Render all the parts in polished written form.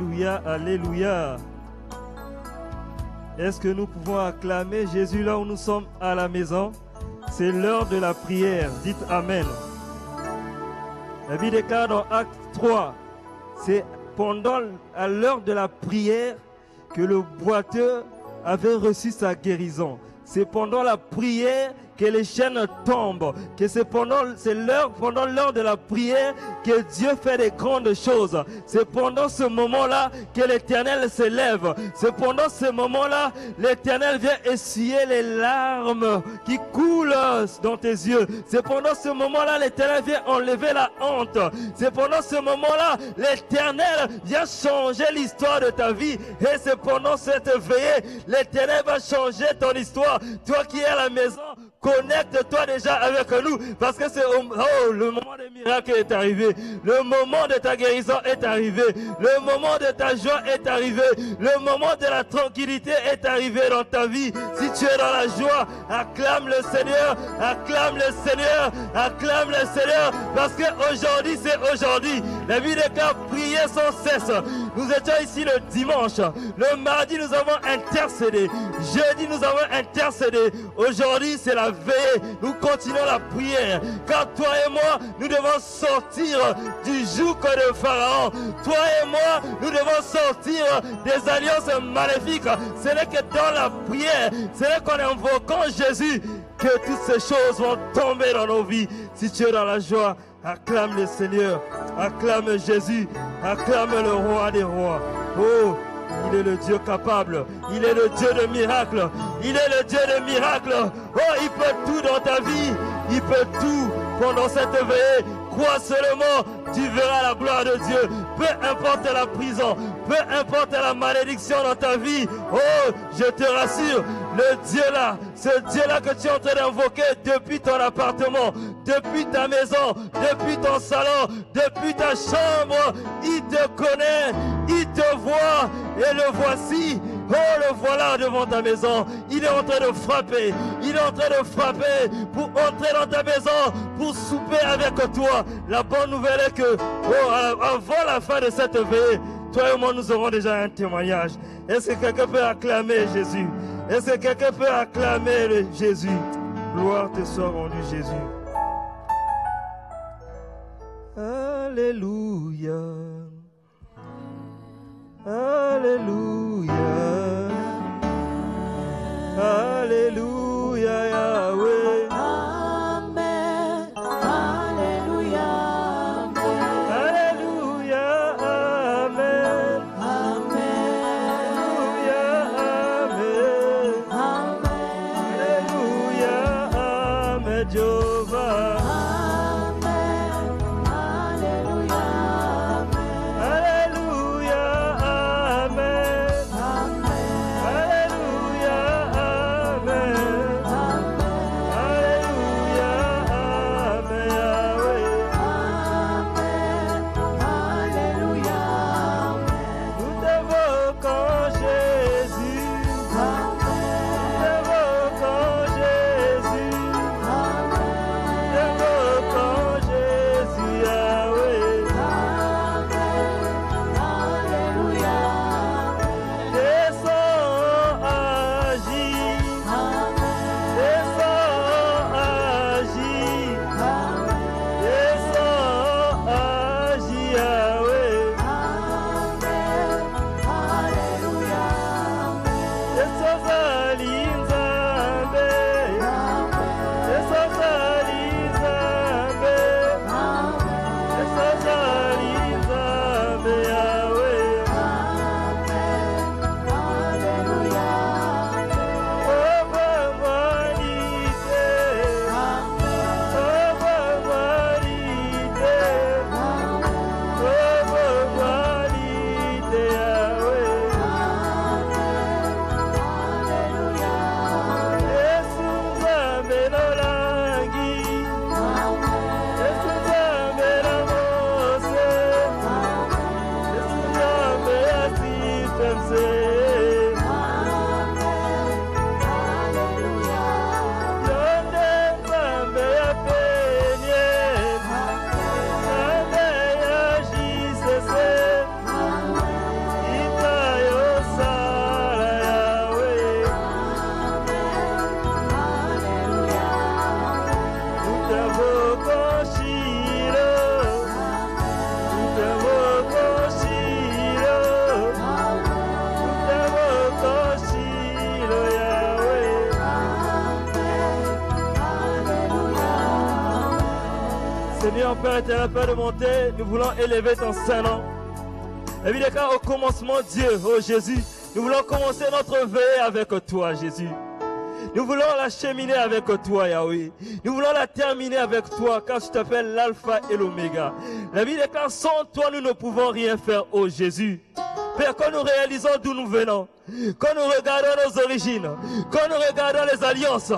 Alléluia, alléluia. Est-ce que nous pouvons acclamer Jésus là où nous sommes à la maison? C'est l'heure de la prière. Dites Amen. La Bible déclare dans Acte 3, c'est pendant à l'heure de la prière que le boiteux avait reçu sa guérison. C'est pendant la prière que les chaînes tombent, que c'est pendant l'heure de la prière que Dieu fait des grandes choses. C'est pendant ce moment-là que l'Éternel s'élève. C'est pendant ce moment-là l'Éternel vient essuyer les larmes qui coulent dans tes yeux. C'est pendant ce moment-là l'Éternel vient enlever la honte. C'est pendant ce moment-là l'Éternel vient changer l'histoire de ta vie. Et c'est pendant cette veillée l'Éternel va changer ton histoire. Toi qui es à la maison, connecte-toi déjà avec nous parce que c'est le moment des miracles est arrivé. Le moment de ta guérison est arrivé. Le moment de ta joie est arrivé. Le moment de la tranquillité est arrivé dans ta vie. Si tu es dans la joie, acclame le Seigneur, acclame le Seigneur, acclame le Seigneur parce qu'aujourd'hui c'est aujourd'hui. La Bible déclare prier sans cesse. Nous étions ici le dimanche. Le mardi nous avons intercédé. Jeudi nous avons intercédé. Aujourd'hui c'est la veille, nous continuons la prière, car toi et moi, nous devons sortir du joug de Pharaon. Toi et moi, nous devons sortir des alliances maléfiques. Ce n'est que dans la prière, ce n'est qu'en invoquant Jésus que toutes ces choses vont tomber dans nos vies. Si tu es dans la joie, acclame le Seigneur, acclame Jésus, acclame le roi des rois. Oh, il est le Dieu capable. Il est le Dieu de miracles. Il est le Dieu de miracles. Oh, il peut tout dans ta vie. Il peut tout pendant cette veillée. Crois seulement, tu verras la gloire de Dieu. Peu importe la prison, peu importe la malédiction dans ta vie. Oh, je te rassure, le Dieu là, ce Dieu là que tu es en train d'invoquer depuis ton appartement, depuis ta maison, depuis ton salon, depuis ta chambre, il te connaît, il te voit et le voici. Oh, le voilà devant ta maison. Il est en train de frapper. Il est en train de frapper pour entrer dans ta maison, pour souper avec toi. La bonne nouvelle est que, avant la fin de cette veillée, toi et moi, nous aurons déjà un témoignage. Est-ce que quelqu'un peut acclamer Jésus? Est-ce que quelqu'un peut acclamer Jésus? Gloire te soit rendue, Jésus. Alléluia. Alléluia. Alléluia, Yahweh. Amen. Alléluia. Alléluia, Amen. Amen. Alléluia, Amen. Alléluia, Amen, Jéhovah. déclarons, Père éternel, Père de bonté, nous voulons élever ton Saint-Nom. La vie déclare au commencement, Dieu, oh Jésus, nous voulons commencer notre veillée avec toi, Jésus. Nous voulons la cheminer avec toi, Yahweh. Nous voulons la terminer avec toi, car tu t'appelles l'Alpha et l'Oméga. La vie déclare, sans toi, nous ne pouvons rien faire, oh Jésus. Père, quand nous réalisons d'où nous venons, quand nous regardons nos origines, quand nous regardons les alliances,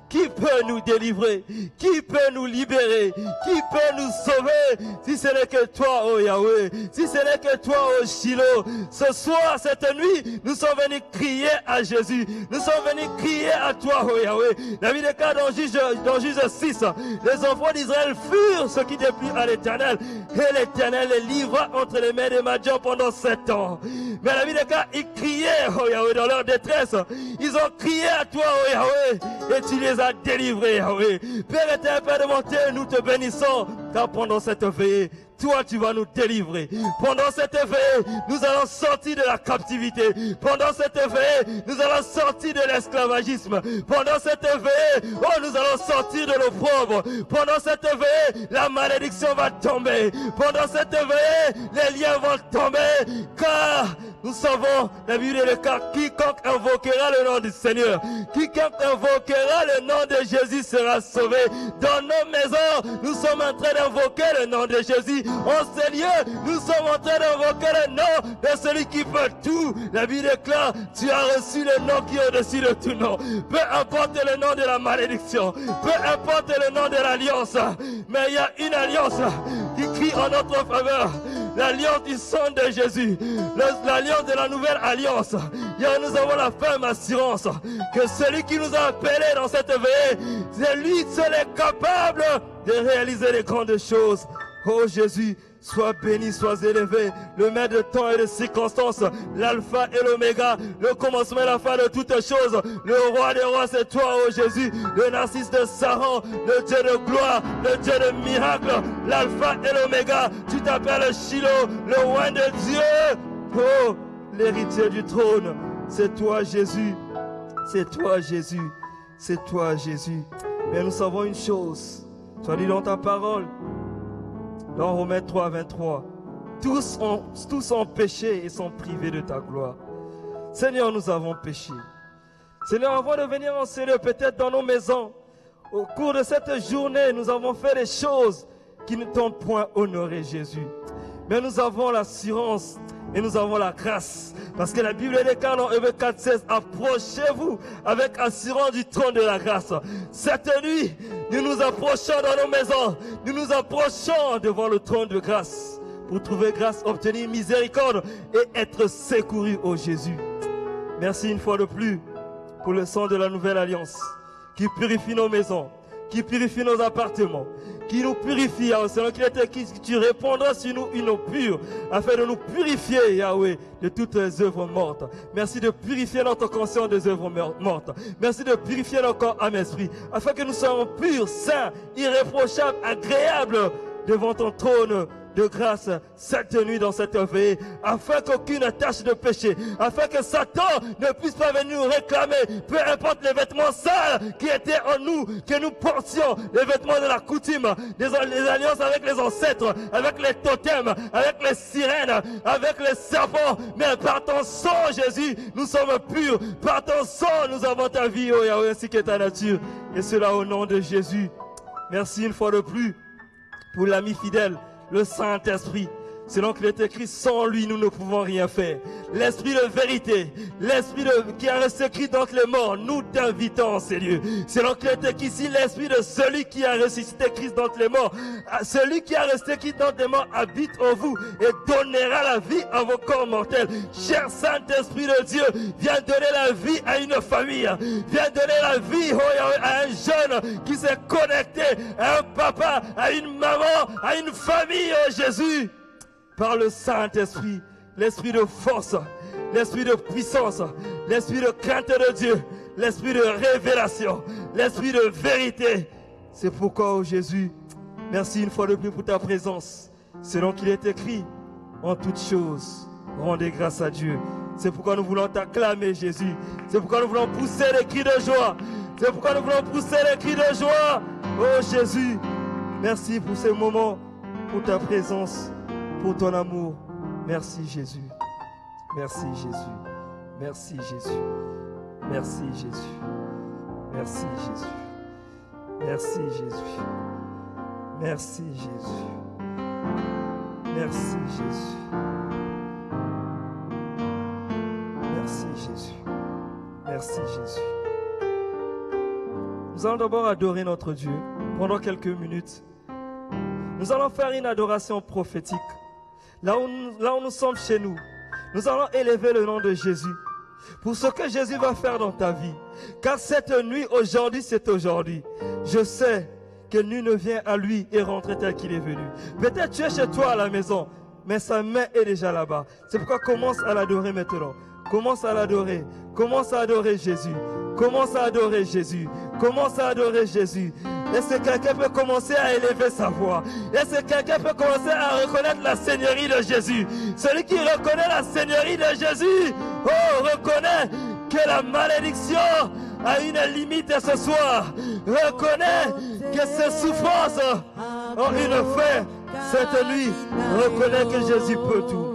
qui peut nous délivrer? Qui peut nous libérer? Qui peut nous sauver? Si ce n'est que toi, oh Yahweh. Si ce n'est que toi, oh Shiloh. Ce soir, cette nuit, nous sommes venus crier à Jésus. Nous sommes venus crier à toi, oh Yahweh. La vie déclare dans Juge 6, les enfants d'Israël furent ceux qui déplient à l'Éternel. Et l'Éternel les livra entre les mains des Madians pendant 7 ans. Mais la vie déclare, ils criaient, oh Yahweh, dans leur détresse. Ils ont crié à toi, oh Yahweh. Et tu les as délivrés, Yahweh. Père éternel, Père de bonté, nous te bénissons, car pendant cette veillée, toi tu vas nous délivrer. Pendant cette veillée, nous allons sortir de la captivité. Pendant cette veillée, nous allons sortir de l'esclavagisme. Pendant cette veillée, oh, nous allons sortir de l'opprobre. Pendant cette veillée, la malédiction va tomber. Pendant cette veillée, les liens vont tomber. Car nous savons, la Bible est le cas, quiconque invoquera le nom du Seigneur, quiconque invoquera le nom de Jésus sera sauvé. Dans nos maisons, nous sommes en train d'invoquer le nom de Jésus. En ces lieux, nous sommes en train d'invoquer le nom de celui qui peut tout. La Bible déclare, tu as reçu le nom qui est au-dessus de tout nom. Peu importe le nom de la malédiction, peu importe le nom de l'alliance, mais il y a une alliance qui crie en notre faveur. L'alliance du sang de Jésus, l'alliance de la nouvelle alliance. Nous avons la ferme assurance que celui qui nous a appelés dans cette veillée, c'est lui seul est capable de réaliser les grandes choses. Oh Jésus, sois béni, sois élevé, le maître de temps et de circonstances, l'alpha et l'oméga, le commencement et la fin de toutes choses. Le roi des rois, c'est toi, oh Jésus, le narcisse de Saran, le Dieu de gloire, le Dieu de miracle, l'alpha et l'oméga. Tu t'appelles Shiloh, le roi de Dieu. Oh, l'héritier du trône, c'est toi Jésus, c'est toi Jésus, c'est toi Jésus. Mais nous savons une chose, tu as dit dans ta parole, dans Romains 3, 23, tous ont péché et sont privés de ta gloire. Seigneur, nous avons péché. Seigneur, avant de venir en Seigneur, peut-être dans nos maisons, au cours de cette journée, nous avons fait des choses qui ne t'ont point honoré, Jésus. Mais nous avons l'assurance et nous avons la grâce. Parce que la Bible déclare dans Hébreux 4, 16, approchez-vous avec assurance du trône de la grâce. Cette nuit, nous nous approchons dans nos maisons. Nous nous approchons devant le trône de grâce pour trouver grâce, obtenir miséricorde et être secouru, ô Jésus. Merci une fois de plus pour le sang de la nouvelle alliance qui purifie nos maisons, qui purifie nos appartements, qui nous purifie, Yahweh. Selon qu'il était qui tu répondras sur nous une eau pure, afin de nous purifier, Yahweh, de toutes les œuvres mortes. Merci de purifier notre conscience des œuvres mortes. Merci de purifier notre corps, âme, esprit, afin que nous soyons purs, saints, irréprochables, agréables devant ton trône de grâce cette nuit dans cette veillée, afin qu'aucune tache de péché, afin que Satan ne puisse pas venir nous réclamer, peu importe les vêtements sales qui étaient en nous, que nous portions, les vêtements de la coutume, les alliances avec les ancêtres, avec les totems, avec les sirènes, avec les serpents, mais par ton sang, Jésus, nous sommes purs, par ton sang, nous avons ta vie, oh Yahweh, ainsi que ta nature, et cela au nom de Jésus. Merci une fois de plus pour l'ami fidèle, le Saint-Esprit. Selon qu'il est écrit, sans lui, nous ne pouvons rien faire. L'Esprit de vérité, l'Esprit qui a ressuscité d'entre les morts, nous t'invitons en ces lieux. Selon qu'il est écrit ici, l'Esprit de celui qui a ressuscité Christ d'entre les morts, celui qui a ressuscité Christ d'entre les morts habite en vous et donnera la vie à vos corps mortels. Cher Saint-Esprit de Dieu, viens donner la vie à une famille, viens donner la vie à un jeune qui s'est connecté, à un papa, à une maman, à une famille, oh Jésus. Par le Saint-Esprit, l'esprit de force, l'esprit de puissance, l'esprit de crainte de Dieu, l'esprit de révélation, l'esprit de vérité. C'est pourquoi, oh Jésus, merci une fois de plus pour ta présence. Selon qu'il est écrit, en toutes choses, rendez grâce à Dieu. C'est pourquoi nous voulons t'acclamer, Jésus. C'est pourquoi nous voulons pousser les cris de joie. C'est pourquoi nous voulons pousser les cris de joie. Oh Jésus, merci pour ces moments pour ta présence, pour ton amour. Merci Jésus. Merci Jésus. Merci Jésus. Merci Jésus. Merci Jésus. Merci Jésus. Merci Jésus. Merci Jésus. Merci Jésus. Merci Jésus. Nous allons d'abord adorer notre Dieu pendant quelques minutes. Nous allons faire une adoration prophétique. Là où nous sommes chez nous, nous allons élever le nom de Jésus pour ce que Jésus va faire dans ta vie. Car cette nuit, aujourd'hui, c'est aujourd'hui. Je sais que nul ne vient à lui et rentre tel qu'il est venu. Peut-être tu es chez toi à la maison, mais sa main est déjà là-bas. C'est pourquoi commence à l'adorer maintenant. Commence à l'adorer. Commence à adorer Jésus. Commence à adorer Jésus. Commence à adorer Jésus. Est-ce que quelqu'un peut commencer à élever sa voix? Est-ce que quelqu'un peut commencer à reconnaître la seigneurie de Jésus? Celui qui reconnaît la seigneurie de Jésus, reconnaît que la malédiction a une limite ce soir. Reconnaît que ses souffrances ont une fin cette nuit. Reconnaît que Jésus peut tout.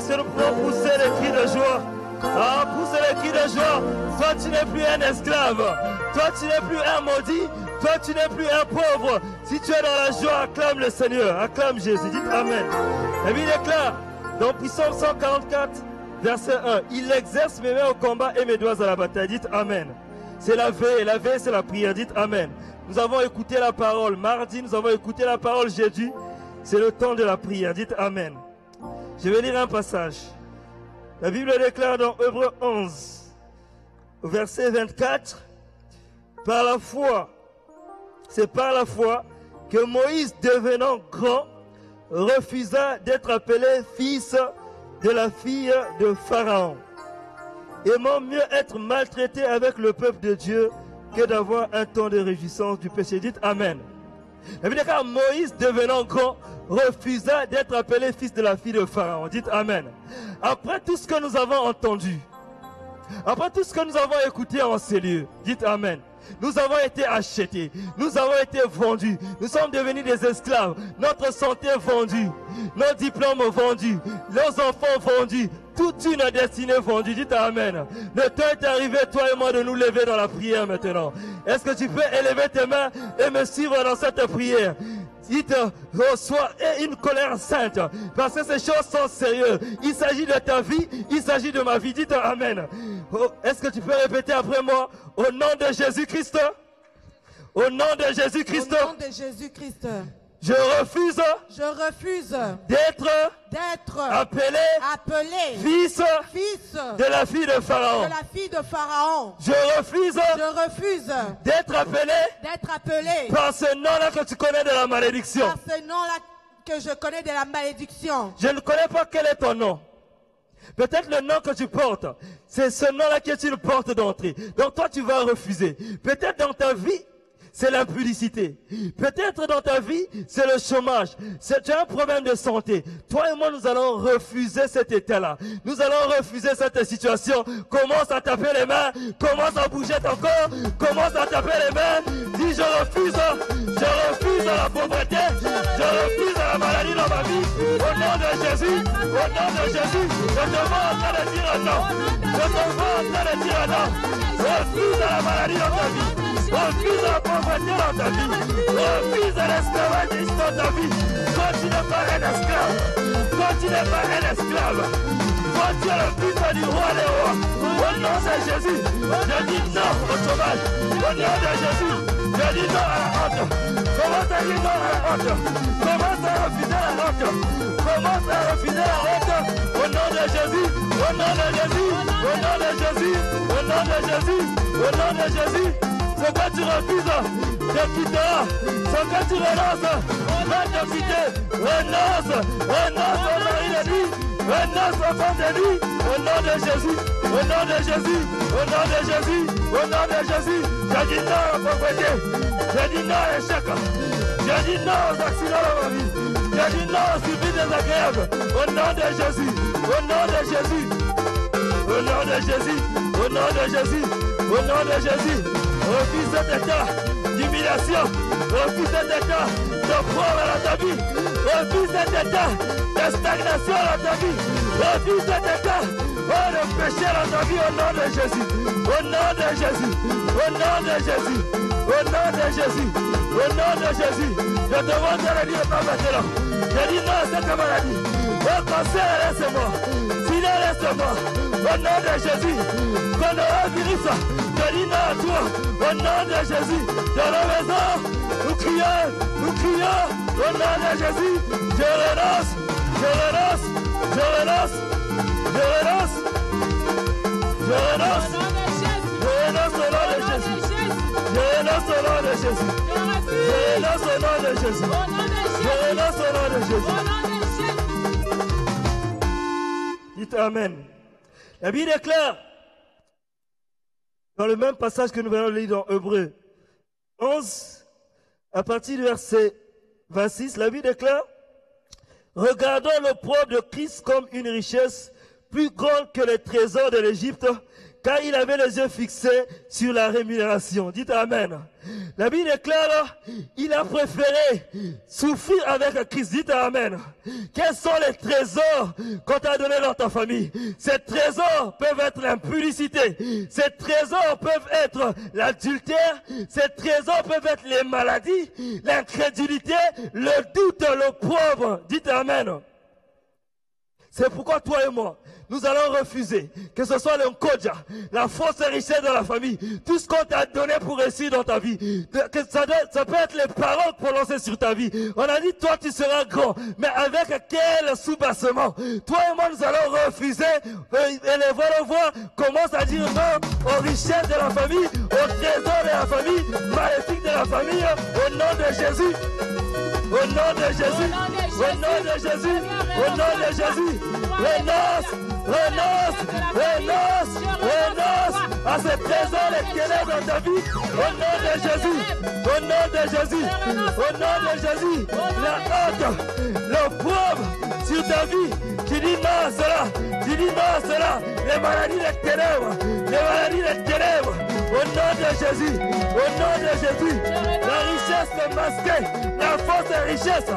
Est-ce que nous pouvons pousser les cris de joie? Ah, pousser les cris de joie. Toi, tu n'es plus un esclave. Toi, tu n'es plus un maudit. Toi, tu n'es plus un pauvre. Si tu es dans la joie, acclame le Seigneur. Acclame Jésus. Dites Amen. La Bible déclare dans Psaume 144, verset 1. Il exerce mes mains au combat et mes doigts à la bataille. Dites Amen. C'est la veille. La veille, c'est la prière. Dites Amen. Nous avons écouté la parole mardi. Nous avons écouté la parole jeudi. C'est le temps de la prière. Dites Amen. Je vais lire un passage. La Bible déclare dans Hébreux 11, verset 24, par la foi, c'est par la foi que Moïse, devenant grand, refusa d'être appelé fils de la fille de Pharaon, aimant mieux être maltraité avec le peuple de Dieu que d'avoir un temps de réjouissance du péché. Dites Amen. La Bible déclare Moïse, devenant grand, refusa d'être appelé fils de la fille de Pharaon. Dites Amen. Après tout ce que nous avons entendu, après tout ce que nous avons écouté en ces lieux, dites Amen. Nous avons été achetés, nous avons été vendus, nous sommes devenus des esclaves, notre santé vendue, nos diplômes vendus, nos enfants vendus, toute une destinée vendue. Dites Amen. Le temps est arrivé, toi et moi, de nous lever dans la prière maintenant. Est-ce que tu peux élever tes mains et me suivre dans cette prière? Dites, reçois une colère sainte, parce que ces choses sont sérieuses. Il s'agit de ta vie, il s'agit de ma vie. Dites Amen. Est-ce que tu peux répéter après moi? Au nom de Jésus-Christ. Au nom de Jésus-Christ. Au nom de Jésus-Christ. Je refuse d'être appelé fils de la fille de Pharaon. Je refuse d'être appelé par ce nom-là que tu connais de la malédiction. Je ne connais pas quel est ton nom. Peut-être le nom que tu portes, c'est ce nom-là que tu le portes d'entrée. Donc toi, tu vas refuser. Peut-être dans ta vie, c'est l'impudicité. Peut-être dans ta vie, c'est le chômage. Tu as un problème de santé. Toi et moi, nous allons refuser cet état-là. Nous allons refuser cette situation. Commence à taper les mains. Commence à bouger ton corps. Commence à taper les mains. Dis, je refuse la pauvreté. Je refuse la maladie dans ma vie. Au nom de Jésus. Au nom de Jésus. Je te vois en train de dire non. Je te vois en train de dire non. Refuse la maladie dans ta vie. Refuse la pauvreté dans ta vie. Refuse l'esclavagisme dans ta vie. Toi, tu n'es pas un esclave. Toi, tu n'es pas un esclave. Toi, tu es le fils du roi des rois. Au nom de Jésus, je dis non au chômage. Au nom de Jésus, je dis non à la honte. Commence à dire non à la honte. Commence à refuser la honte. Commence à refuser la honte. Au nom de Jésus, au nom de Jésus, au nom de Jésus, au nom de Jésus, au nom de Jésus. Ce que tu refuses, te quittera. Ce que tu renonces, va te quitter. Renonce au mari de lui. Renonce au femme de lui. Au nom de Jésus, au nom de Jésus, au nom de Jésus, au nom de Jésus. Je dis non à la pauvreté. Je dis non à l'échec. Je dis non aux accidents dans ma vie. Je dis non aux suivis désagréables. Au nom de Jésus, au nom de Jésus, au nom de Jésus, au nom de Jésus, au nom de Jésus. Refuse cet état d'humiliation. Refuse cet état de pauvre dans ta vie. Refuse cet état de stagnation dans ta vie. Refuse cet état de péché dans ta vie au nom de Jésus. Au nom de Jésus. Au nom de Jésus. Au nom de Jésus. Au nom de Jésus. Je te demande de le dire pas maintenant. Je dis non à cette maladie. Au cancer, laisse-moi. Sinon, laisse-moi. Au nom de Jésus. Coronavirus. Je dis non à toi. Au nom de Jésus. Dans la maison, nous crions. Au nom de Jésus. Je renonce. Je renonce. Je renonce. Je renonce. Je renonce. Je renonce au nom de Jésus. Je renonce au nom de Jésus. Je renonce au nom de Jésus. Je renonce au nom de Jésus. Dites Amen. La Bible déclare, dans le même passage que nous venons de lire dans Hébreux 11, à partir du verset 26, la Bible déclare, regardons l'opprobre de Christ comme une richesse plus grande que les trésors de l'Égypte, car il avait les yeux fixés sur la rémunération. Dites Amen. La Bible déclare, il a préféré souffrir avec Christ. Dites Amen. Quels sont les trésors qu'on t'a donnés dans ta famille? Ces trésors peuvent être l'impudicité. Ces trésors peuvent être l'adultère. Ces trésors peuvent être les maladies, l'incrédulité, le doute, l'opprobre. Dites Amen. C'est pourquoi toi et moi, nous allons refuser que ce soit le kodja, la fausse richesse de la famille, tout ce qu'on t'a donné pour réussir dans ta vie. Que ça peut être les paroles prononcées sur ta vie. On a dit, toi tu seras grand, mais avec quel soubassement? Toi et moi, nous allons refuser et les voir commencent à dire non aux richesses de la famille, aux trésors de la famille, maléfiques de la famille, au nom de Jésus. Au nom de Jésus, au nom de Jésus, au nom de Jésus, renonce à ce trésor éternel dans ta vie. Au nom de Jésus, au nom de Jésus, au nom de Jésus, la honte, le pauvre sur ta vie. Tu dis non à cela, tu dis non à cela, les maladies des ténèbres, les maladies des ténèbres. Au nom de Jésus, au nom de Jésus, la richesse masquée, la fausse richesse,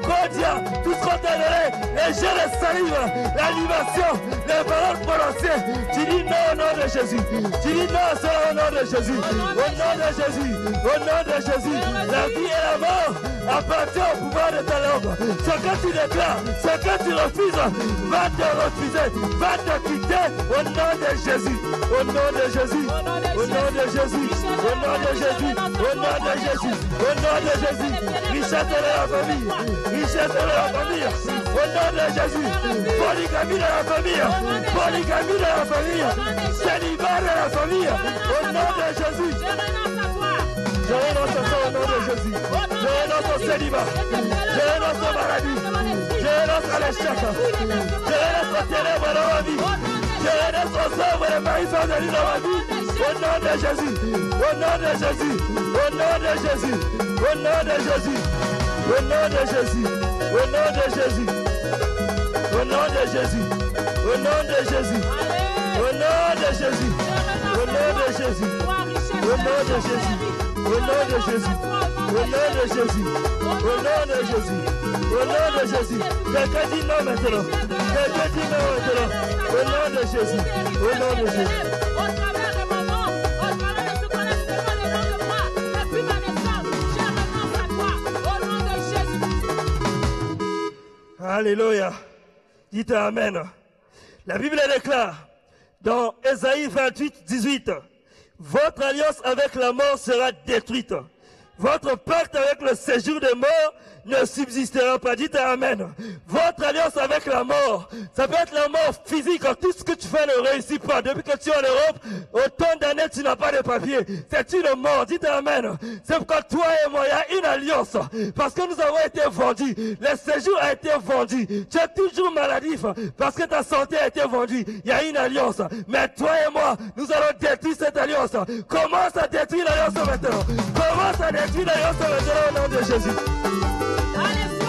Godia, tout ce qu'on t'a donné, les jets de salive, l'animation, les paroles prononcées, tu dis non au nom de Jésus, tu dis non à cela au nom de Jésus, au nom de Jésus, au nom de Jésus, la vie et la mort appartiennent au pouvoir de ta langue. Ce que tu déclares, ce que tu refuses, va te refuser, va te quitter au nom de Jésus, au nom de Jésus, au nom de Jésus, au nom de Jésus, au nom de Jésus, au nom de Jésus, richesse de la famille, richesse de la famille, au nom de Jésus, polygamie de la famille, polygamie de la famille, célibat de la famille, au nom de Jésus. Je renonce à ça au nom de Jésus. Je renonce au célibat. Je renonce aux maladies. Je renonce à l'échec. Je renonce aux ténèbres dans ma vie. Je renonce aux œuvres de Marie-Soeur de dans ma vie. Au nom de Jésus. Au nom de Jésus. Au nom de Jésus. Au nom de Jésus. Au nom de Jésus. Au nom de Jésus. Au nom de Jésus. Au nom de Jésus. Au nom de Jésus. Au nom de Jésus. Au nom de Jésus. Au nom de Jésus, au nom de Jésus, au nom de Jésus, au nom de Jésus. Quelqu'un dit non maintenant. Quelqu'un dit non maintenant. Au nom de Jésus, au nom de Jésus. Au travers de mon nom, au travers de ce qu'on a fait dans le nom de moi, depuis ma naissance, je renonce à toi, au nom de Jésus. Alléluia. Dites Amen. La Bible déclare dans Ésaïe 28, 18. Votre alliance avec la mort sera détruite. Votre pacte avec le séjour des morts ne subsistera pas. Dites Amen. Votre alliance avec la mort, ça peut être la mort physique. Tout ce que tu fais ne réussit pas. Depuis que tu es en Europe, autant d'années tu n'as pas de papier. C'est une mort. Dites Amen. C'est pourquoi toi et moi, il y a une alliance. Parce que nous avons été vendus. Le séjour a été vendu. Tu es toujours maladif parce que ta santé a été vendue. Il y a une alliance. Mais toi et moi, nous allons détruire cette alliance. Commence à détruire l'alliance maintenant. Commence à détruire l'alliance maintenant au nom de Jésus.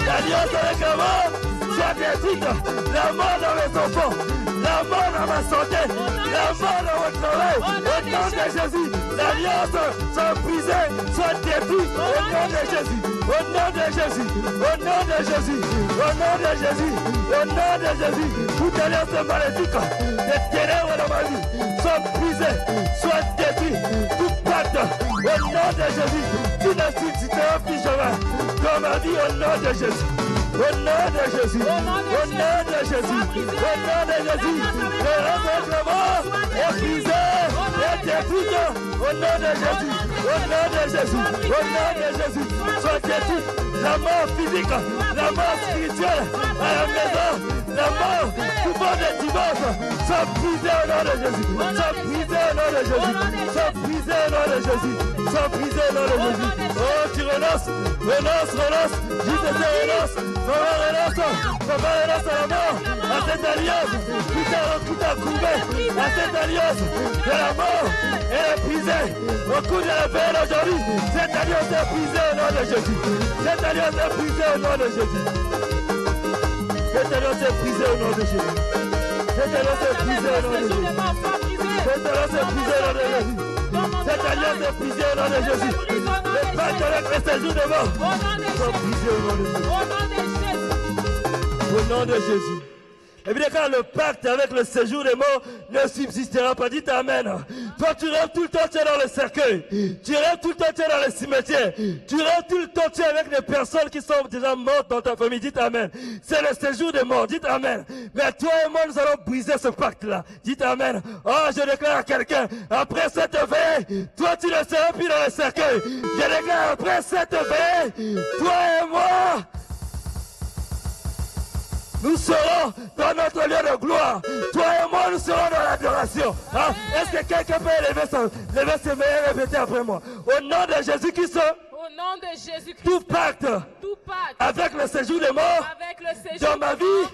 L'alliance avec la mort soit détruite. La mort dans mes enfants, la mort dans ma santé, la mort dans mon travail. Au nom de Jésus, l'alliance soit brisée, soit détruite. Au nom de Jésus, au nom de Jésus, au nom de Jésus, au nom de Jésus, au nom de Jésus. Toute alliance maléfique, des ténèbres dans ma vie, soit brisée, soit détruite. Tout pacte, au nom de Jésus, tu ne subsisteras plus jamais dans ma vie, au nom de Jésus. Au nom de Jésus, au nom de Jésus, au nom de Jésus, le rencontrement est brisé, est détruit. Au nom de Jésus, au nom de Jésus, au nom de Jésus, soit détruit. La mort physique, la mort spirituelle à la maison, la mort, tout monde de divorce, soit brisé au nom de Jésus, soit brisé au nom de Jésus, soit brisé au nom de Jésus, soit brisé au nom de Jésus. Oh, tu renonces, renonce, renonce, juste renonce. Papa renonce à la mort, à cette alliance qui t'a couvé, à cette alliance de la mort, elle est brisée. Au cours de la paix d'aujourd'hui, cette alliance est brisée au nom de Jésus. Cette alliance est brisée au nom de Jésus. Cette alliance est brisée au nom de Jésus. Cette alliance est brisée au nom de Jésus. Cette alliance est brisée au nom de Jésus. Cette alliance est brisée au nom de Jésus. Le pacte avec le séjour de mort sont brisés au nom de Jésus. Au nom de Jésus. Et bien, quand le pacte avec le séjour des morts ne subsistera pas, dites Amen. Toi, tu rêves tout le temps, tu es dans le cercueil. Tu rêves tout le temps, tu es dans le cimetière. Tu rêves tout le temps, tu es avec des personnes qui sont déjà mortes dans ta famille. Dites Amen. C'est le séjour des morts. Dites Amen. Mais toi et moi, nous allons briser ce pacte-là. Dites Amen. Oh, je déclare à quelqu'un, après cette veille, toi, tu ne seras plus dans le cercueil. Je déclare après cette veille, toi et moi, nous serons dans notre lieu de gloire. Toi et moi, nous serons dans l'adoration. Hein? Est-ce que quelqu'un peut lever ses mains et répéter après moi? Au nom de Jésus-Christ, Au nom de Jésus-Christ, tout pacte avec le séjour des morts dans ma vie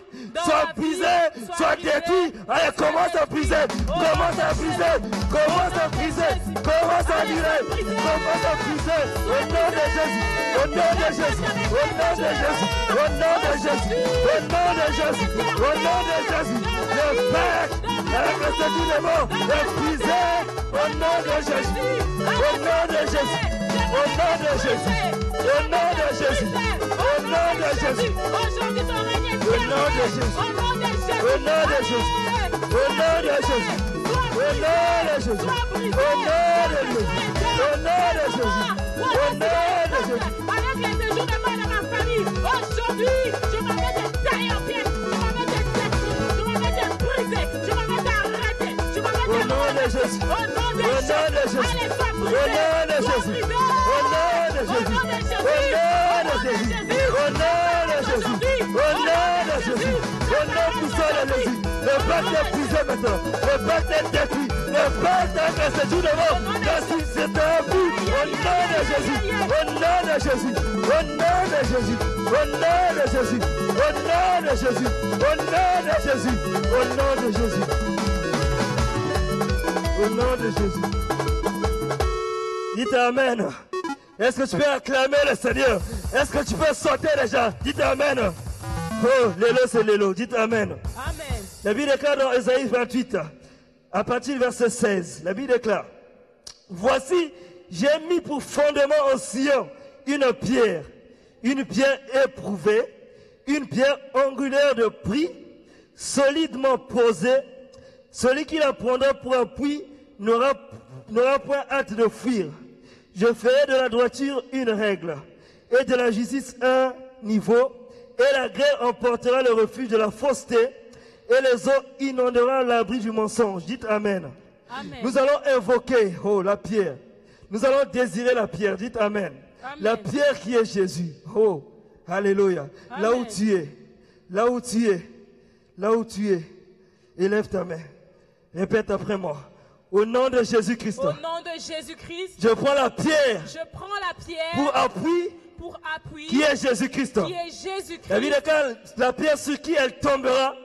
soit brisé, soit détruit. Allez, commence à briser, commence à briser, commence à briser, commence à virer, commence à briser. Au nom de Jésus, au nom de Jésus, au nom de Jésus, au nom de Jésus, au nom de Jésus, au nom de Jésus. Le pacte avec le séjour des morts est brisé au nom de Jésus, au nom de Jésus. Au nom de Jésus, au nom de Jésus, au nom de Jésus, au nom de Jésus, au nom de Jésus, au nom de Jésus, au nom de Jésus, au nom de Jésus, au nom de Jésus, au nom de Jésus. Avec les séjours de mort dans ma famille, aujourd'hui, je m'avais des tailles en pied, je m'avais des brisés, je m'avais arrêté, je m'avais au nom de Jésus, au nom de Jésus, au nom de Jésus, au nom de Jésus, au nom de Jésus, au nom de Jésus, au nom de Jésus, au nom puissant de Jésus. Le pacte est brisé maintenant, le pacte est détruit, le pacte avec le séjour de mort, c'est un but, au nom de Jésus, au nom de Jésus, au nom de Jésus, au nom de Jésus, au nom de Jésus, au nom de Jésus, au nom de Jésus. Au nom de Jésus. Dites Amen. Est-ce que tu peux acclamer le Seigneur? Est-ce que tu peux sauter déjà? Dites Amen. Oh, l'élo c'est l'élo. Dites Amen. Amen. La Bible déclare dans Ésaïe 28, à partir du verset 16, la Bible déclare, voici, j'ai mis pour fondement au Sion une pierre éprouvée, une pierre angulaire de prix, solidement posée. Celui qui la prendra pour appui n'aura point hâte de fuir. Je ferai de la droiture une règle et de la justice un niveau, et la grêle emportera le refuge de la fausseté, et les eaux inonderont l'abri du mensonge. Dites Amen. Amen. Nous allons invoquer, oh, la pierre. Nous allons désirer la pierre. Dites Amen. Amen. La pierre qui est Jésus. Oh, alléluia. Amen. Là où tu es, là où tu es, là où tu es, élève ta main. Répète après moi. Au nom de Jésus-Christ. Au nom de Jésus-Christ. Je prends la pierre. Je prends la pierre. Pour appui. Pour appui. Qui est Jésus-Christ. Qui est Jésus-Christ. La Bible déclare, la pierre sur qui elle tombera.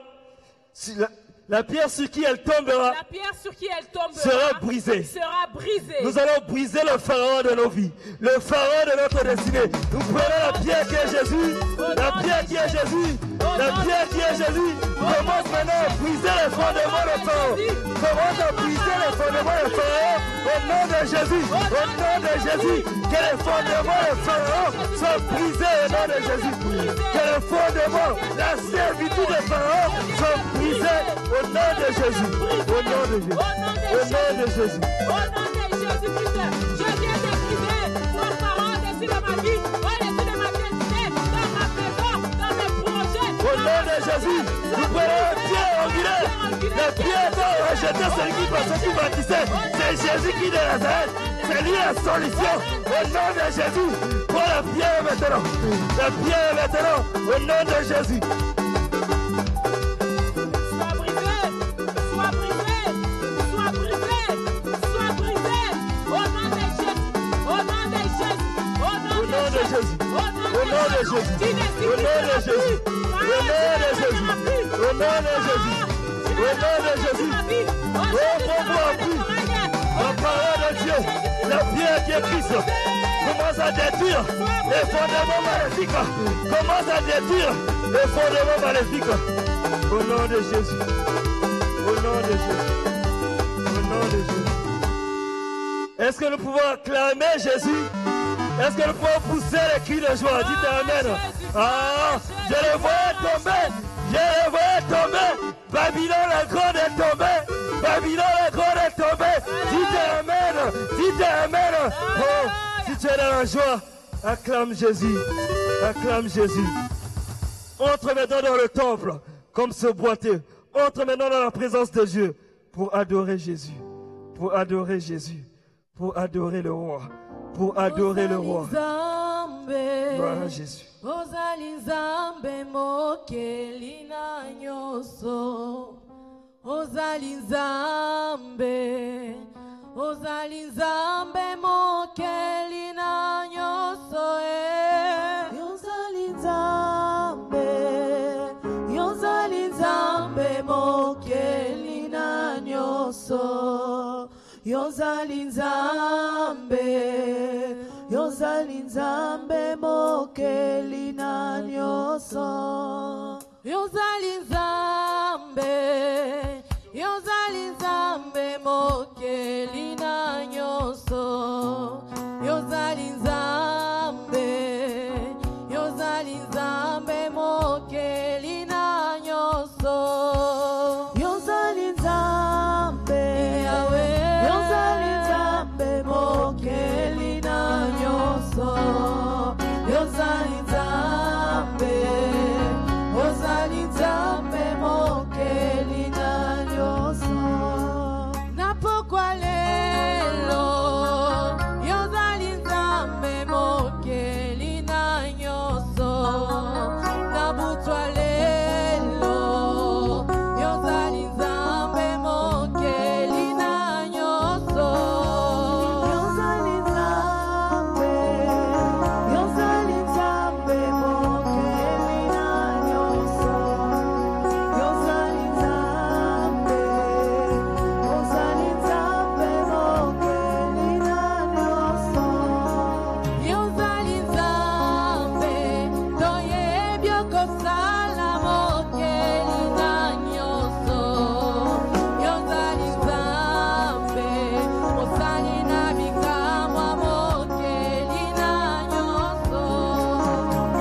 La pierre sur qui elle tombera. La pierre sur qui elle tombera. Sera brisée. Sera brisée. Nous allons briser le pharaon de nos vies. Le pharaon de notre destinée. Nous prenons la pierre qui est Jésus. La pierre qui est Jésus. La pierre qui est Jésus. Commence maintenant à briser les fondements de pharaon. Commence à briser les fondements de pharaon. Au nom de Jésus. Au nom de Jésus. Que les fondements de pharaon soient brisés au nom de Jésus. Que les fondements, la servitude de pharaon soient brisés au nom de Jésus. Au nom de Jésus. Au nom de Jésus. Au nom de Jésus-Christ. Je viens de briser mon pharaon dessus de ma vie. Au-dessus de ma destinée. Dans ma maison. Dans mes projets. Au nom de Jésus, nous prenons la pierre angulaire. La pierre va rejeter celui qui pensait tout baptiser. C'est Jésus qui est de Nazareth. C'est lui la solution. Au nom de Jésus, prends la pierre maintenant. La pierre maintenant. Au nom de Jésus. Sois brisé. Sois brisé. Sois brisé. Sois brisé. Au nom de Jésus. Au nom de Jésus. Au nom de Jésus. Au nom de Jésus. Au nom de Jésus. Au nom de Jésus. Au nom de Jésus. Au nom de Jésus. Oh, mon appui. La parole de Dieu. La pierre qui est Christ. Commence à détruire les fondements maléfiques. Commence à détruire les fondements maléfiques. Au nom de Jésus. Au nom de Jésus. Au nom de Jésus. Est-ce que nous pouvons acclamer Jésus? Est-ce que nous pouvons pousser les cris de joie? Dites Amen. Ah, je les voyais tomber. Je les voyais tomber. Babylone la grande est tombée. Babylone la grande est tombée. Dites Amen. Dites Amen. Oh, si tu es dans la joie, acclame Jésus. Acclame Jésus. Entre maintenant dans le temple comme ce boiteux. Entre maintenant dans la présence de Dieu pour adorer Jésus. Pour adorer Jésus. Pour adorer le roi. Pour adorer le roi. Gloire à Jésus. Ozali Nzambe mokeli na nyonso. Ozali Nzambe. Ozali Nzambe mokeli na nyonso. Ozali Nzambe. Ozali Nzambe mokeli na nyonso. Ozali Nzambe. Ozali Nzambe mokeli na nyonso. Ozali Nzambe. Ozali Nzambe mokeli na nyonso. Ozali Nzambe. Ozali Nzambe mokeli na nyonso. Ozali Nzambe. Ozali Nzambe mokeli na nyonso. Ozali Nzambe. Ozali Nzambe mokeli na nyonso. Na pokwa lelo. Ozali Nzambe mokeli na nyonso. Na butwa lelo. Ozali Nzambe mokeli na nyonso. Ozali Nzambe. Ozali Nzambe mokeli na nyonso. Ozali Nzambe. Ozali Nzambe mokeli na nyonso. Ozali Nzambe. Toyebi okosala mokeli na nyonso. Ozali Nzambe. Osali na bikamwa mokeli na nyonso.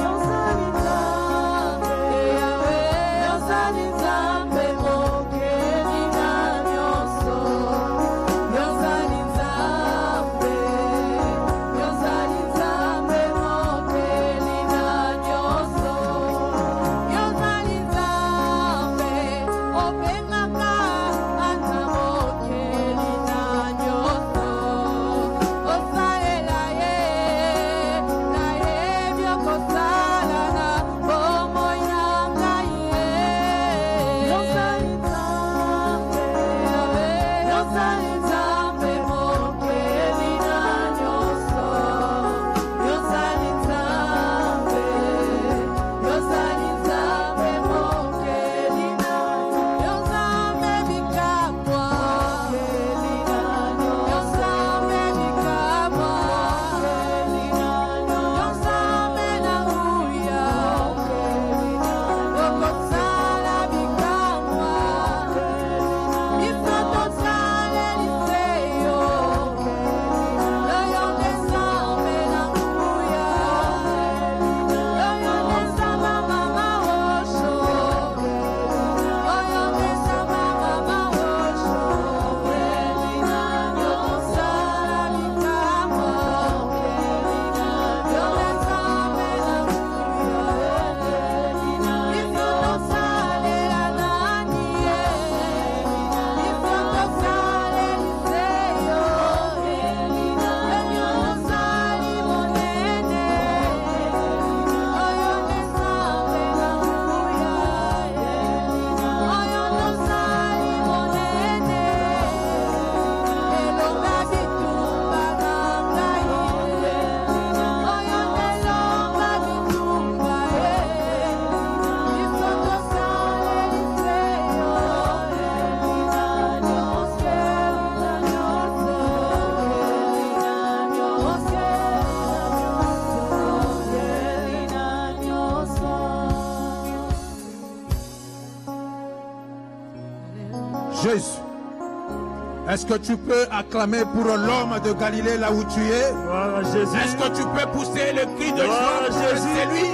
Ozali Nzambe. Ozali Nzambe mokeli na nyonso. Ozali Nzambe. Ozali Nzambe mokeli na nyonso. Ozali Nzambe. Opengaka ata mokeli na nyonso. Osalela ye. Nayebi okosala na bomoi na ngai ye. Ozali Nzambe. Ozali Nzambe mokeli na nyonso. Ozali Nzambe. Ozali Nzambe mokeli na Nzambe bikamwa. Nzambe bikamwa. Nzambe na nguya. Okosala bikamwa. Biso tosale liseyo. Loyo nde Nzambe na nguya. Loyo nde Nzambe mama osho. Oyo nde Nzambe mama osho. Okosala bikamwa. Yo nde Nzambe na nguya. Biso tosalela nani ye. Biso tosale liseyo. Enyo osali monene. Oyo nde Nzambe na nguya. Oyo tosali monene. Elonga bitumba na ngai. Oyo nde longa bitumba ye. Biso tosale liseyo. Jésus Est-ce que tu peux acclamer pour l'homme de Galilée là où tu es? Gloire à Jésus. Est-ce que tu peux pousser le cri de Gloire joie à pour Jésus. celui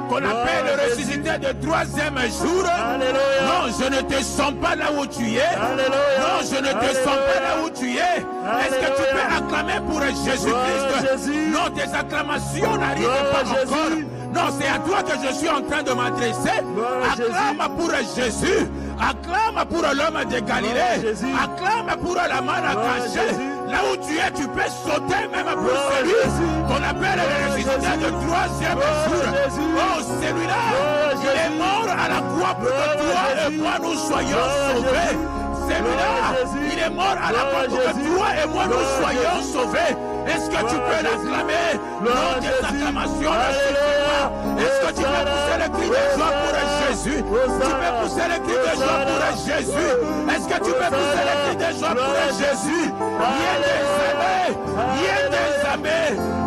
qu'on Gloire appelle à le Jésus. ressuscité de troisième jour? Alléluia. Non, je ne te sens pas là où tu es. Alléluia. Non, je ne te sens pas là où tu es. Est-ce que tu peux Alléluia. acclamer pour Gloire à Jésus-Christ? Jésus. Non, tes acclamations n'arrivent Gloire pas à Jésus. encore. Non, c'est à toi que je suis en train de m'adresser. Gloire à Acclame pour Jésus. Acclame pour l'homme de Galilée. Gloire à Jésus. Acclame pour la main Gloire à cachée. Jésus. Là où tu es, tu peux sauter même pour Gloire à celui Jésus. qu'on appelle le Gloire à ressuscité Jésus. de troisième Gloire à jour. Jésus. Oh, celui-là, Gloire à il est Jésus. mort à la croix pour Gloire que à toi et Jésus. moi nous soyons Gloire à sauvés. Jésus. Celui-là, Gloire à Jésus. il est mort à la Gloire croix à pour que Jésus. toi et moi nous Gloire à soyons Jésus. sauvés. Est-ce que tu Gloire peux à Jésus. l'acclamer? Gloire Non, à tes Jésus. acclamations ne suffisent Alléluia. pas. Est-ce que tu peux pousser le cri de joie pour Jésus? Tu peux pousser le cri de joie pour Jésus? Est-ce que tu peux pousser le cri de joie pour Jésus?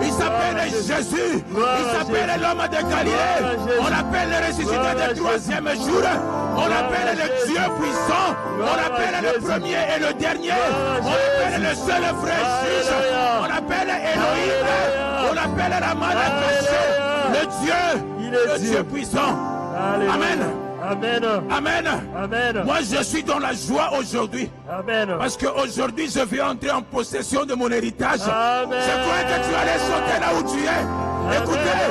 Il s'appelle Jésus. Il s'appelle l'homme de Galilée. On l'appelle le ressuscité du troisième jour. On l'appelle le Dieu puissant. On l'appelle le premier et le dernier. On l'appelle le seul vrai juge. On l'appelle Elohim. On l'appelle la main cachée. Le Dieu puissant. Alléluia. Amen. Amen. Amen. Amen. Moi, je suis dans la joie aujourd'hui. Amen. Parce qu'aujourd'hui, je vais entrer en possession de mon héritage. Amen. Je croyais que tu allais sauter là où tu es. Écoutez,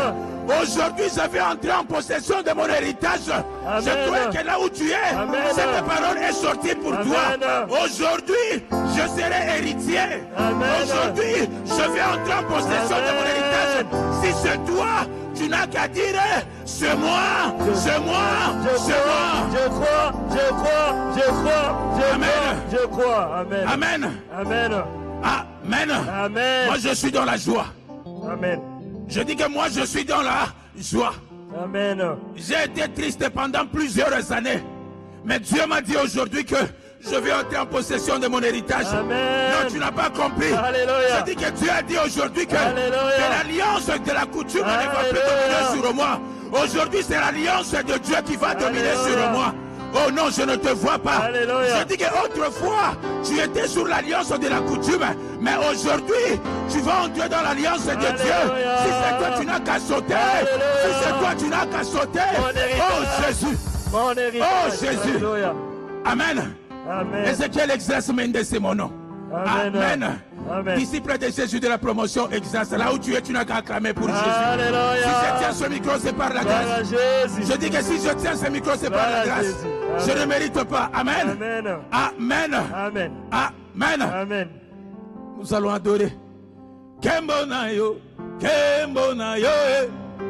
aujourd'hui, je vais entrer en possession de mon héritage. Amen. Je croyais que là où tu es, Amen. cette parole est sortie pour Amen. toi. Aujourd'hui, je serai héritier. Amen. Aujourd'hui, je vais entrer en possession de mon héritage. Si c'est toi, tu n'as qu'à dire, c'est moi, c'est moi, c'est moi. Je crois, je crois, je crois, je Amen. crois, je crois. Amen. Amen. Amen. Amen. Amen. Moi, je suis dans la joie. Amen. Je dis que moi, je suis dans la joie. Amen. J'ai été triste pendant plusieurs années. Mais Dieu m'a dit aujourd'hui que je vais entrer en possession de mon héritage. Amen. Non, tu n'as pas compris. Alléluia. Je dis que Dieu a dit aujourd'hui que Alléluia. l'alliance de la coutume ne va plus Alléluia. dominer sur moi. Aujourd'hui, c'est l'alliance de Dieu qui va dominer Alléluia. sur moi. Oh non, je ne te vois pas. Alléluia. Je dis qu'autrefois, tu étais sur l'alliance de la coutume. Mais aujourd'hui, tu vas entrer dans l'alliance de Dieu. Alléluia. Si c'est toi, tu n'as qu'à sauter. Alléluia. Si c'est toi, tu n'as qu'à sauter. Mon héritage. Oh Jésus. Mon héritage. Oh, Jésus. Alléluia. Amen. Amen. Ézéchiel exerce Mendes, c'est mon nom. Amen. Amen. Amen. Disciple de Jésus de la promotion exerce. Là où tu es, tu n'as qu'à acclamer pour Jésus. Alléluia. Si je tiens ce micro, c'est par la Gloire à grâce. Jésus. Je dis que si je tiens ce micro, c'est par la Gloire à grâce. Jésus. Je Amen. ne mérite pas. Amen. Amen. Amen. Amen. Amen. Amen. Nous allons adorer. Kembonayo, Kembonayo,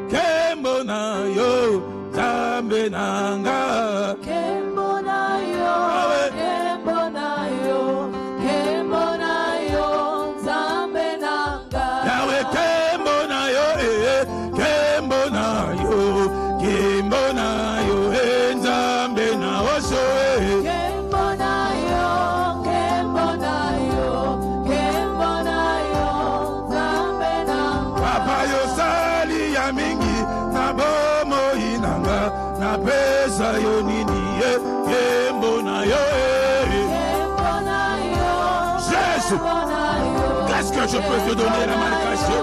Kembonayo, Zambenanga. Kembonayo, Kembonayo, Kembonayo, Zambenanga. Yahweh, Kembonayo, Kembonayo, Kembonayo, Zambena Osho. Kembonayo, Kembonayo, Kembonayo, Zambenanga. Papa yo sali ya mingi na bomo inanga na pesa yo nini Kembonayo. Kembonayo, Jésus, Kembonayo, qu'est-ce que je peux te donner la main cachée?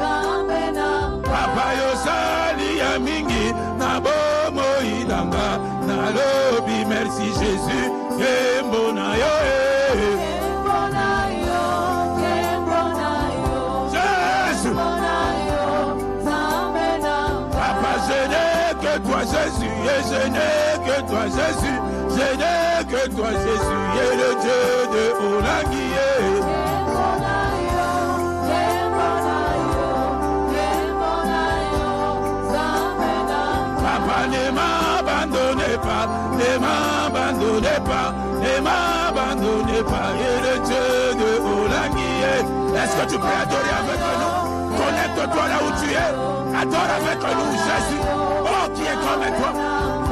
Zambenanga. Papa yo sali ya mingi na bomo inanga na lobi merci Jésus Kembonayo. Kembonayo, Kembonayo, Jésus, Kembonayo, Zambenanga. Papa je n'ai que toi Jésus et je n'ai que toi Jésus, je n'ai que toi Jésus et le Dieu de Olanguié. Kembonayo, Kembonayo, Kembonayo, Zambenanga. Papa ne m'abandonnez pas, ne m'abandonnez pas, ne m'abandonnez pas et le Dieu de Olanguié. Est-ce que tu peux adorer avec nous? Connecte-toi là où tu es, adore avec nous Jésus. Oh qui est comme toi?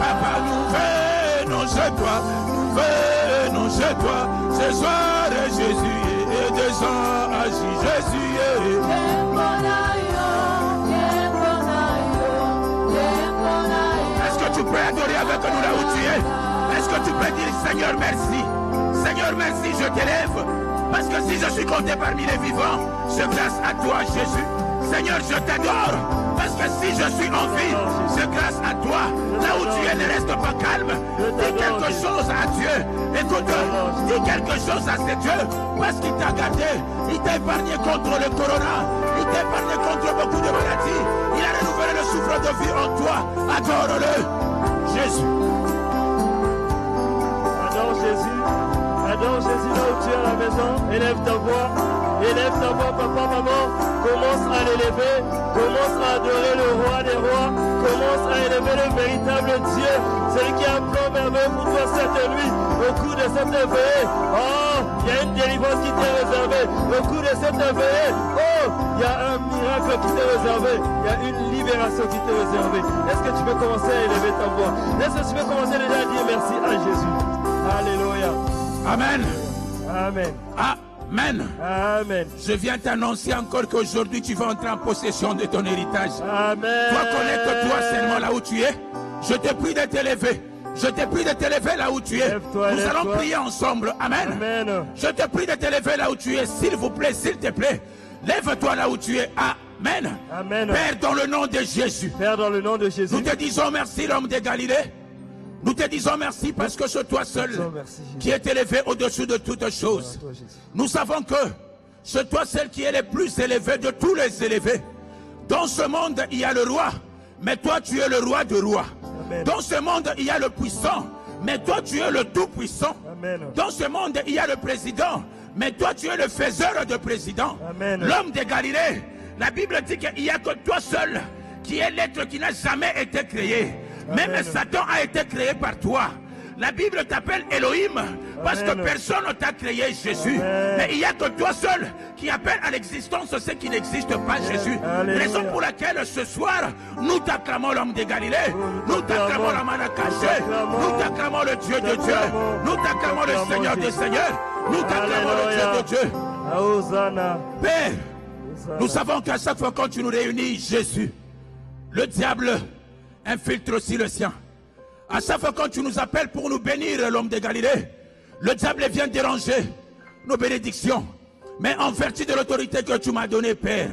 Papa nous venons chez toi, nous venons chez toi. Ce soir Jésus et descend agis Jésus. Kembonayo, Kembonayo, Kembonayo. Est-ce que tu peux adorer avec nous là où tu es? Est-ce que tu peux dire Seigneur merci? Seigneur, merci, je t'élève. Parce que si je suis compté parmi les vivants, c'est grâce à toi, Jésus. Seigneur, je t'adore. Parce que si je suis en vie, c'est grâce à toi. Là où tu es, ne reste pas calme. Dis quelque chose à Dieu. Écoute, dis quelque chose à ce Dieu. Parce qu'il t'a gardé. Il t'a épargné contre le corona. Il t'a épargné contre beaucoup de maladies. Il a renouvelé le souffle de vie en toi. Adore-le. Jésus. Adore Jésus. Adore Jésus là où tu es à la maison. Élève ta voix. Élève ta voix, papa, maman. Commence à l'élever. Commence à adorer le roi des rois. Commence à élever le véritable Dieu. Celui qui a un plan merveilleux pour toi cette nuit. Au cours de cette veillée. Oh, il y a une délivrance qui t'est réservée. Au cours de cette veillée. Oh, il y a un miracle qui t'est réservé. Il y a une libération qui t'est réservée. Est-ce que tu peux commencer à élever ta voix? Est-ce que tu peux commencer déjà à dire merci à Jésus? Alléluia. Amen. Amen. Amen. Amen. Je viens t'annoncer encore qu'aujourd'hui tu vas entrer en possession de ton héritage. Amen. Toi, connais-toi seulement là où tu es. Je te prie de t'élever. Je te prie de t'élever là où tu es. Lève-toi, Nous lève-toi. allons prier ensemble. Amen. Amen. Je te prie de t'élever là où tu es. S'il vous plaît, s'il te plaît. Lève-toi là où tu es. Amen. Amen. Père, dans le nom de Jésus. Père, dans le nom de Jésus. Nous te disons merci, l'homme de Galilée. Nous te disons merci parce que c'est toi seul Merci, Jésus. qui est élevé au-dessus de toutes choses. Toi, Jésus. Nous savons que c'est toi seul qui est le plus élevé de tous les élevés. Dans ce monde, il y a le roi, mais toi, tu es le roi de rois. Amen. Dans ce monde, il y a le puissant, mais toi, tu es le tout-puissant. Amen. Dans ce monde, il y a le président, mais toi, tu es le faiseur de président. Amen. L'homme de Galilée, la Bible dit qu'il n'y a que toi seul qui est l'être qui n'a jamais été créé. Amen. Même Satan a été créé par toi. La Bible t'appelle Elohim parce que Amen. personne ne t'a créé, Jésus. Amen. Mais il n'y a que toi seul qui appelle à l'existence ce qui n'existe pas, Jésus. Alléluia. Raison pour laquelle ce soir, nous t'acclamons l'homme de Galilée. Nous t'acclamons la manne cachée. Nous t'acclamons le Dieu de Dieu. Nous t'acclamons le Seigneur des Seigneurs. Nous t'acclamons le Dieu de Dieu. Hosanna. Père, Hosanna. nous savons qu'à chaque fois quand tu nous réunis, Jésus, le diable infiltre aussi le sien. À chaque fois quand tu nous appelles pour nous bénir, l'homme de Galilée, le diable vient déranger nos bénédictions. Mais en vertu de l'autorité que tu m'as donnée, Père,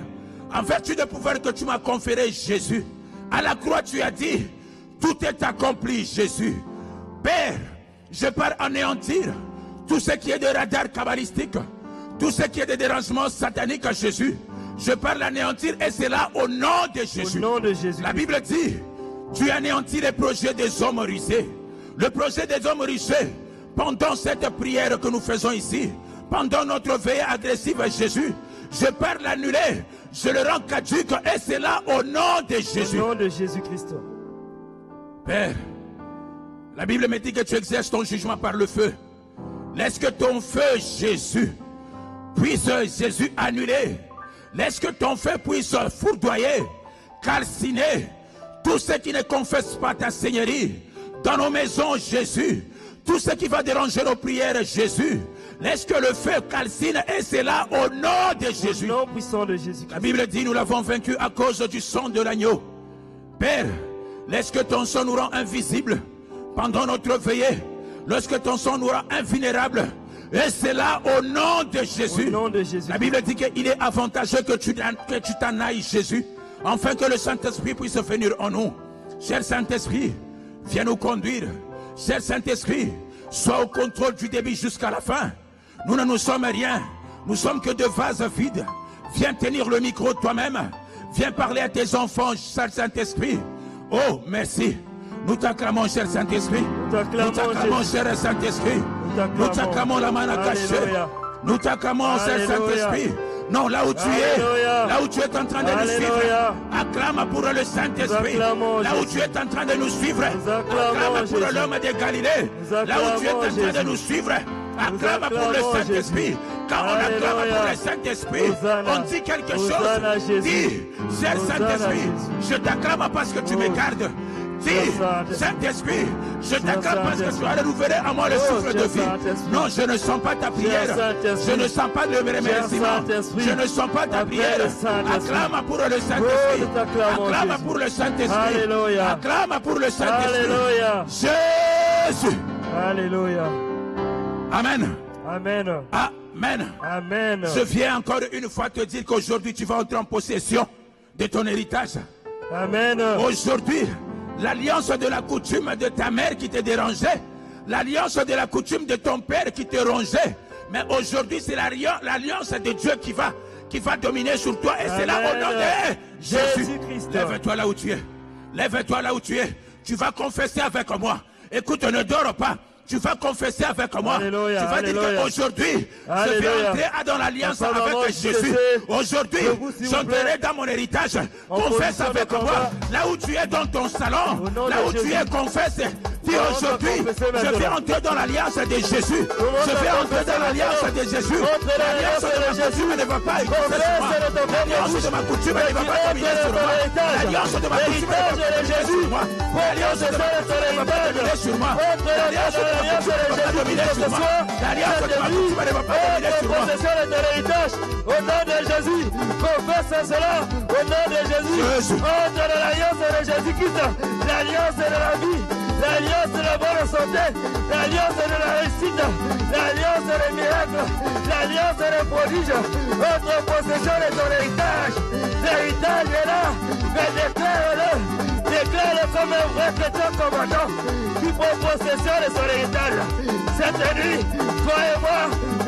en vertu du pouvoir que tu m'as conféré, Jésus, à la croix tu as dit, tout est accompli, Jésus. Père, je pars anéantir tout ce qui est de radar kabbalistique, tout ce qui est de dérangement satanique à Jésus. Je pars l'anéantir et c'est là au nom de Jésus. Au nom de Jésus. La Bible dit, tu anéantis les projets des hommes rusés. Le projet des hommes rusés, pendant cette prière que nous faisons ici, pendant notre veillée agressive à Jésus, je pars l'annuler, je le rends caduc et c'est là au nom de Jésus. Au nom de Jésus-Christ. Père, la Bible me dit que tu exerces ton jugement par le feu. Laisse que ton feu, Jésus, puisse, Jésus, annuler. Laisse que ton feu puisse foudroyer, calciner tout ce qui ne confesse pas ta Seigneurie. Dans nos maisons, Jésus, tout ce qui va déranger nos prières, Jésus. Laisse que le feu calcine et c'est là au nom de Jésus. Au nom puissant de Jésus-Christ. La Bible dit, nous l'avons vaincu à cause du sang de l'agneau. Père, laisse que ton sang nous rend invisible pendant notre veillée. Lorsque ton sang nous rend invulnérables. Et c'est là au nom de Jésus. Au nom de Jésus. La Bible dit qu'il est avantageux que tu t'en ailles, Jésus, afin que le Saint-Esprit puisse venir en nous. Cher Saint-Esprit, viens nous conduire. Cher Saint-Esprit, sois au contrôle du début jusqu'à la fin. Nous ne nous sommes rien. Nous sommes que de vases vides. Viens tenir le micro toi-même. Viens parler à tes enfants, cher Saint-Esprit. Oh, merci. Nous t'acclamons, cher Saint-Esprit. Nous t'acclamons, cher Saint-Esprit. Nous t'acclamons la main cachée. Nous t'acclamons, cher Saint-Esprit. Non, là où tu es en train de nous suivre, acclame pour le Saint-Esprit. Là où tu es en train de nous suivre, acclame pour l'homme de Galilée. Là où tu es en train de nous suivre, acclame pour le Saint-Esprit. Quand on acclame pour le Saint-Esprit, on dit quelque chose. Dis, cher Saint-Esprit, je t'acclame parce que tu me gardes. Dis, Saint-Esprit, je t'acclame parce que tu as renouvelé à moi le souffle de vie. Non, je ne sens pas ta prière. Je ne sens pas le remerciement. Je ne sens pas ta prière. Acclame pour le Saint-Esprit. Acclame pour le Saint-Esprit. Acclame pour le Saint-Esprit. Jésus. Alléluia. Amen. Amen. Amen. Amen. Je viens encore une fois te dire qu'aujourd'hui tu vas entrer en possession de ton héritage. Amen. Aujourd'hui, l'alliance de la coutume de ta mère qui te dérangeait, l'alliance de la coutume de ton père qui te rongeait, mais aujourd'hui c'est l'alliance de Dieu qui va dominer sur toi, et c'est là au nom de Jésus-Christ. Lève-toi là où tu es. Lève-toi là où tu es. Tu vas confesser avec moi. Écoute, ne dors pas. Tu vas confesser avec moi. Alléluia, tu vas dire qu'aujourd'hui, je vais entrer dans l'alliance avec Jésus. Aujourd'hui, j'entrerai dans mon héritage. Confesse avec moi. Là où tu es dans ton salon, là où tu es, confesse. Dis aujourd'hui, je vais entrer dans l'alliance de Jésus. Je vais entrer dans l'alliance de Jésus. L'alliance de ma coutume ne va pas exister sur moi. L'alliance de ma coutume ne va pas dominer sur moi. L'alliance de ma coutume ne va pas dominer sur moi. L'alliance de ma coutume ne va pas dominer sur moi. L'alliance de ma coutume ne va pas dominer sur moi. L'alliance de ma coutume ne va pas dominer sur moi. Au nom de Jésus, confesse cela. Au nom de Jésus, entre dans l'alliance de Jésus-Christ, l'alliance de la vie, l'alliance de la bonne santé, l'alliance de la réussite, l'alliance des miracles, l'alliance des prodiges, votre possession de ton héritage. L'héritage est là, mais déclare-le. Déclare-le comme un vrai chrétien commandant qui prend possession de son héritage. Cette nuit, toi et moi,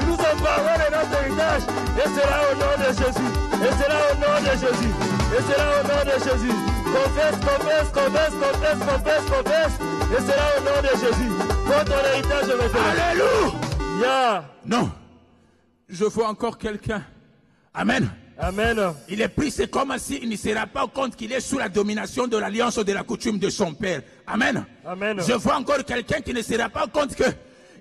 nous emparons de notre héritage. Et c'est là au nom de Jésus. Et c'est là au nom de Jésus. Et c'est là au nom de Jésus. Confesse, confesse, confesse, confesse, confesse, confesse. Et c'est là au nom de Jésus. Prends ton héritage maintenant. Alléluia. Non. Je vois encore quelqu'un. Amen. Amen. Il est pris, c'est comme s'il ne se rend pas compte qu'il est sous la domination de l'alliance de la coutume de son père. Amen. Amen. Je vois encore quelqu'un qui ne se rend pas compte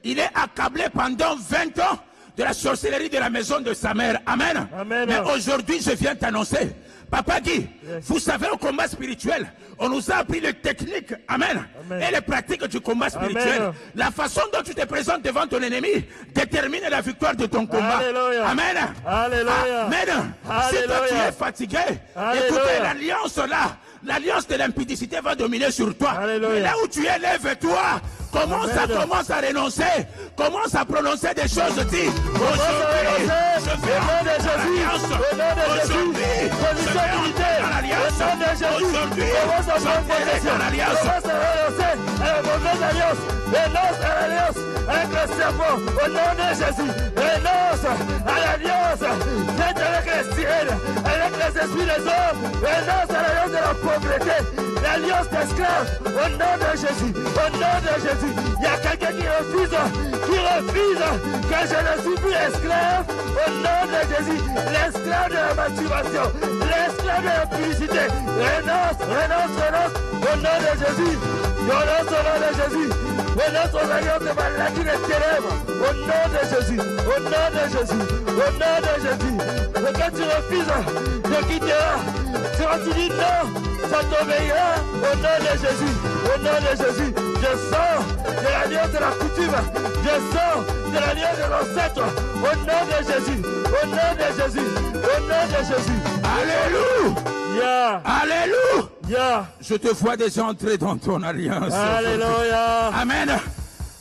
qu'il est accablé pendant 20 ans de la sorcellerie de la maison de sa mère. Amen. Amen. Mais aujourd'hui, je viens t'annoncer. Papa Guy, vous savez, au combat spirituel, on nous a appris les techniques, amen, et les pratiques du combat spirituel. Amen. La façon dont tu te présentes devant ton ennemi détermine la victoire de ton combat. Alléluia. Amen. Alléluia. Amen. Si toi tu es fatigué, Alléluia. écoutez, l'alliance là, l'alliance de l'impudicité va dominer sur toi. Alléluia. Mais là où tu es, lève-toi. Commence à renoncer. Commence à prononcer des choses. Dis, aujourd'hui, je vais entrer dans l'alliance. Aujourd'hui, je vais entrer dans l'alliance. Aujourd'hui, j'entrerai dans l'alliance. Commence à renoncer à la mauvaise alliance. Renonce à l'alliance avec le serpent. Au nom de Jésus. Renonce à l'alliance faite avec les sirènes, avec les esprits des hommes. Renonce à l'alliance de la pauvreté. L'alliance d'esclaves. Au nom de Jésus. Au nom de Jésus. Il y a quelqu'un qui refuse que je ne suis plus esclave. Au nom de Jésus. L'esclave de la masturbation. L'esclave de la publicité. Renonce, renonce, renonce. Au nom de Jésus. Renonce au nom de Jésus. Renonce aux alliances de maladie des ténèbres. Au nom de Jésus. Au nom de Jésus. Au nom de Jésus. Et quand tu refuses, je quitterai. Tu vas te dire non. Ça t'obéira. Au nom de Jésus. Au nom de Jésus. Je sors de l'alliance de la coutume. Je sors de l'alliance de l'ancêtre. Au nom de Jésus. Au nom de Jésus. Au nom de Jésus. Alléluia. Alléluia. Je te vois déjà entrer dans ton alliance. Alléluia. Amen.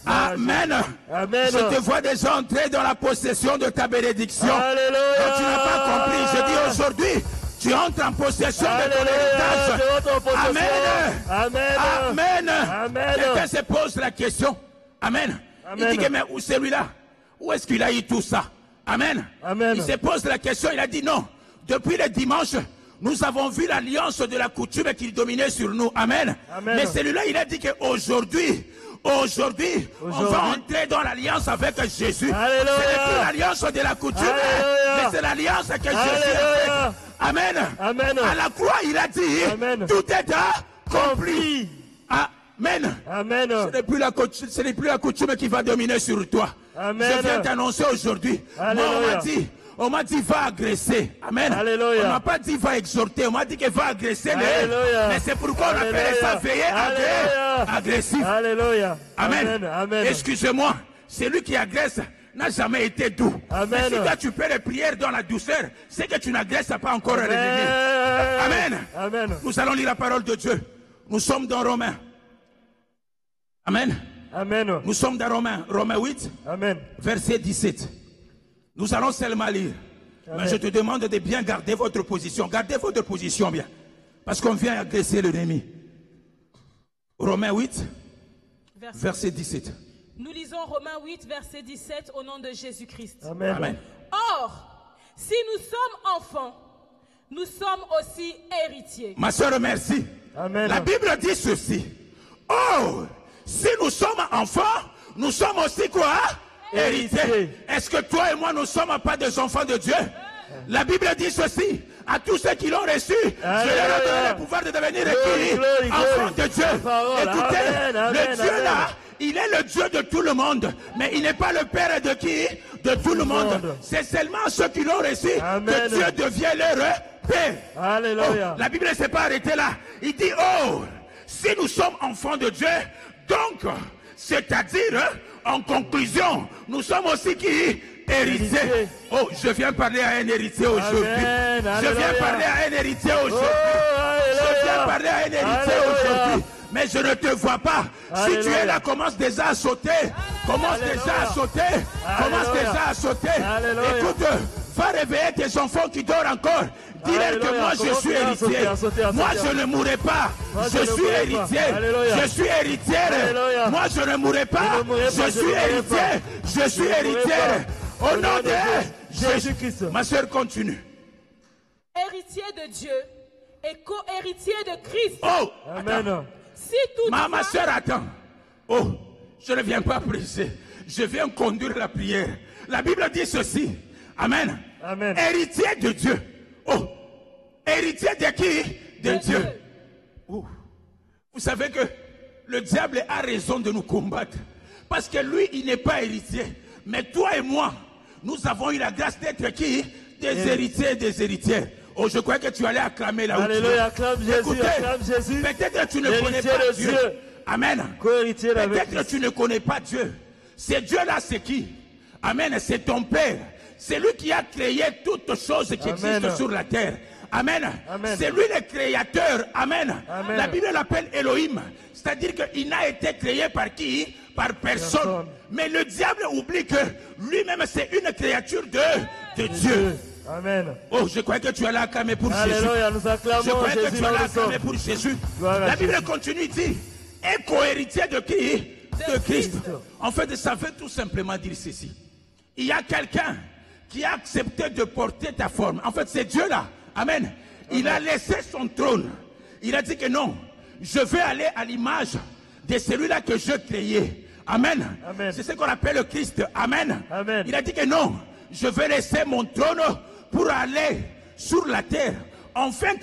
Amen. Amen. Je te vois déjà entrer dans la possession de ta bénédiction. Alléluia. Donc tu n'as pas compris. Je dis aujourd'hui, tu entres en possession de ton héritage. Amen. Amen. Amen. Amen. Quelqu'un se pose la question. Amen. Amen. Il dit que mais où celui-là? Où est-ce qu'il a eu tout ça? Amen. Amen. Il se pose la question. Il a dit non. Depuis le dimanche, nous avons vu l'alliance de la coutume qui dominait sur nous. Amen. Amen. Mais celui-là, il a dit qu'aujourd'hui, on va entrer dans l'alliance avec Jésus. Alléluia. Ce n'est plus l'alliance de la coutume, Alléluia. mais c'est l'alliance que Jésus a Alléluia. faite. Amen. Amen. À la croix, il a dit, Amen. tout est accompli. Amen. Amen. Ce n'est plus la coutume qui va dominer sur toi. Amen. Je viens t'annoncer aujourd'hui. Moi, on m'a dit va agresser. Amen. Alléluia. On m'a pas dit va exhorter. On m'a dit que va agresser. Alléluia. Mais c'est pourquoi on appelle ça veiller agressif. Alléluia. Amen. Amen. Excusez-moi. Celui qui agresse n'a jamais été doux. Amen. Mais si toi tu fais les prières dans la douceur, c'est que tu n'agresses pas encore l'ennemi. Amen. Amen. Nous allons lire la parole de Dieu. Nous sommes dans Romains. Amen. Amen. Nous sommes dans Romains 8, Amen. verset 17. Nous allons seulement lire. Amen. Mais je te demande de bien garder votre position. Gardez votre position bien. Parce qu'on vient agresser l'ennemi. Romains 8, verset 17. Nous lisons Romains 8, verset 17 au nom de Jésus-Christ. Amen. Amen. Or, si nous sommes enfants, nous sommes aussi héritiers. Ma soeur, merci. Amen. La Bible dit ceci. Oh, si nous sommes enfants, nous sommes aussi quoi? Héritiers. Est-ce que toi et moi, nous ne sommes pas des enfants de Dieu? La Bible dit ceci. À tous ceux qui l'ont reçu, je leur ai donné le pouvoir de devenir enfants de Dieu. Écoutez, Amen, le amen, Dieu amen. là, il est le Dieu de tout le monde. Mais il n'est pas le Père de qui? De tout le monde. C'est seulement ceux qui l'ont reçu Amen. que Dieu devient leur Père. Alléluia. Oh, la Bible ne s'est pas arrêtée là. Il dit, oh, si nous sommes enfants de Dieu, donc, c'est-à-dire, en conclusion, nous sommes aussi qui? Héritiers. Oh, je viens parler à un héritier aujourd'hui. Amen. Je viens Alléluia. parler à un héritier aujourd'hui. Oh, alléluia. Je viens parler à un héritier Alléluia. aujourd'hui. Mais je ne te vois pas. Si tu Alléluia. es là, commence déjà à sauter. Commence Alléluia. déjà à sauter. Commence Alléluia. déjà à sauter. Alléluia. Écoute, va réveiller tes enfants qui dorment encore. Dis-leur que Alléluia. moi je Commence suis déjà à héritier. sauter, à sauter, à Moi sauter. je ne mourrai pas. Moi, Je je ne suis mourrai pas. héritier. Alléluia. Je suis héritière. Alléluia. Moi je ne mourrai pas. Je ne mourrai pas, Je je suis ne mourrai héritier. pas. Je suis Je ne mourrai héritière. pas. Au nom de Jésus-Christ. Ma soeur continue. Héritier de Dieu et co-héritier de Christ. Oh, Amen. Si toutefois, ma soeur attends. Oh, je ne viens pas prêcher. Je viens conduire la prière. La Bible dit ceci. Amen. Amen. Héritier de Dieu. Oh, héritier de qui? De Dieu. Oh. Vous savez que le diable a raison de nous combattre. Parce que lui, il n'est pas héritier. Mais toi et moi, nous avons eu la grâce d'être qui? Des héritiers et des héritières. Oh, je crois que tu allais acclamer là où tu es. Alléluia. Acclame Jésus. Écoutez, Acclame Jésus. peut-être que tu ne Héritier connais pas de Dieu. Dieu. Amen. Co-héritier avec Peut-être que Christ. tu ne connais pas Dieu. C'est Dieu-là, c'est qui? Amen. C'est ton Père. C'est lui qui a créé toutes choses qui Amen. existent sur la terre. Amen. Amen. C'est lui le créateur. Amen. Amen. La Bible l'appelle Elohim. C'est-à-dire qu'il n'a été créé par qui? Par personne. Personne. Mais le diable oublie que lui-même c'est une créature de Dieu. Amen. Oh, je croyais que tu allais acclamer pour Jésus. Alléluia. Nous Je acclamons croyais que Jésus tu là où allais nous sommes. acclamer pour Jésus. Gloire à La Bible Jésus. continue, dit, et co-héritier de qui? De Christ. Christ. En fait, ça veut tout simplement dire ceci. Il y a quelqu'un qui a accepté de porter ta forme. En fait, c'est Dieu là. Amen. Il a laissé son trône. Il a dit que non, je vais aller à l'image de celui-là que je créais. Amen. Amen. C'est ce qu'on appelle le Christ. Amen. Amen. Il a dit que non, je vais laisser mon trône pour aller sur la terre, afin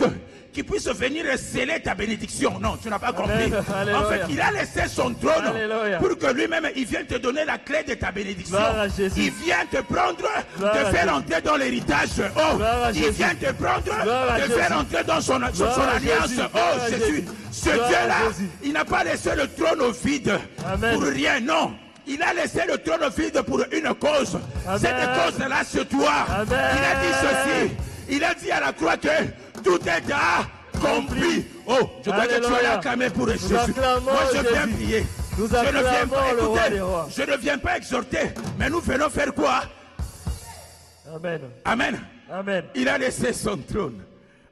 qu'il puisse venir sceller ta bénédiction. Non, tu n'as pas compris. Alléluia. En fait, il a laissé son trône Alléluia. pour que lui-même, il vienne te donner la clé de ta bénédiction. Gloire à Jésus. Il vient te prendre, Gloire te à faire Jésus. entrer dans l'héritage. Oh, Gloire à il Jésus. vient te prendre, Gloire à te Jésus. faire entrer dans son Gloire à alliance. Jésus. Oh, Gloire à Jésus. Jésus. Ce Gloire à Dieu-là, Jésus. il n'a pas laissé le trône au vide Amen. pour rien, non. Il a laissé le trône au vide pour une cause. Amen. Cette cause-là, c'est toi. Amen. Il a dit ceci. Il a dit à la croix que tout est accompli. Oh, je crois que tu Alléluia. allais acclamer pour Jésus. acclamons Moi, je viens Jésus. prier. Nous Je ne viens acclamons pas le roi écouter. des rois. Je ne viens pas exhorter. Mais nous venons faire quoi? Amen. Amen. Amen. Il a laissé son trône.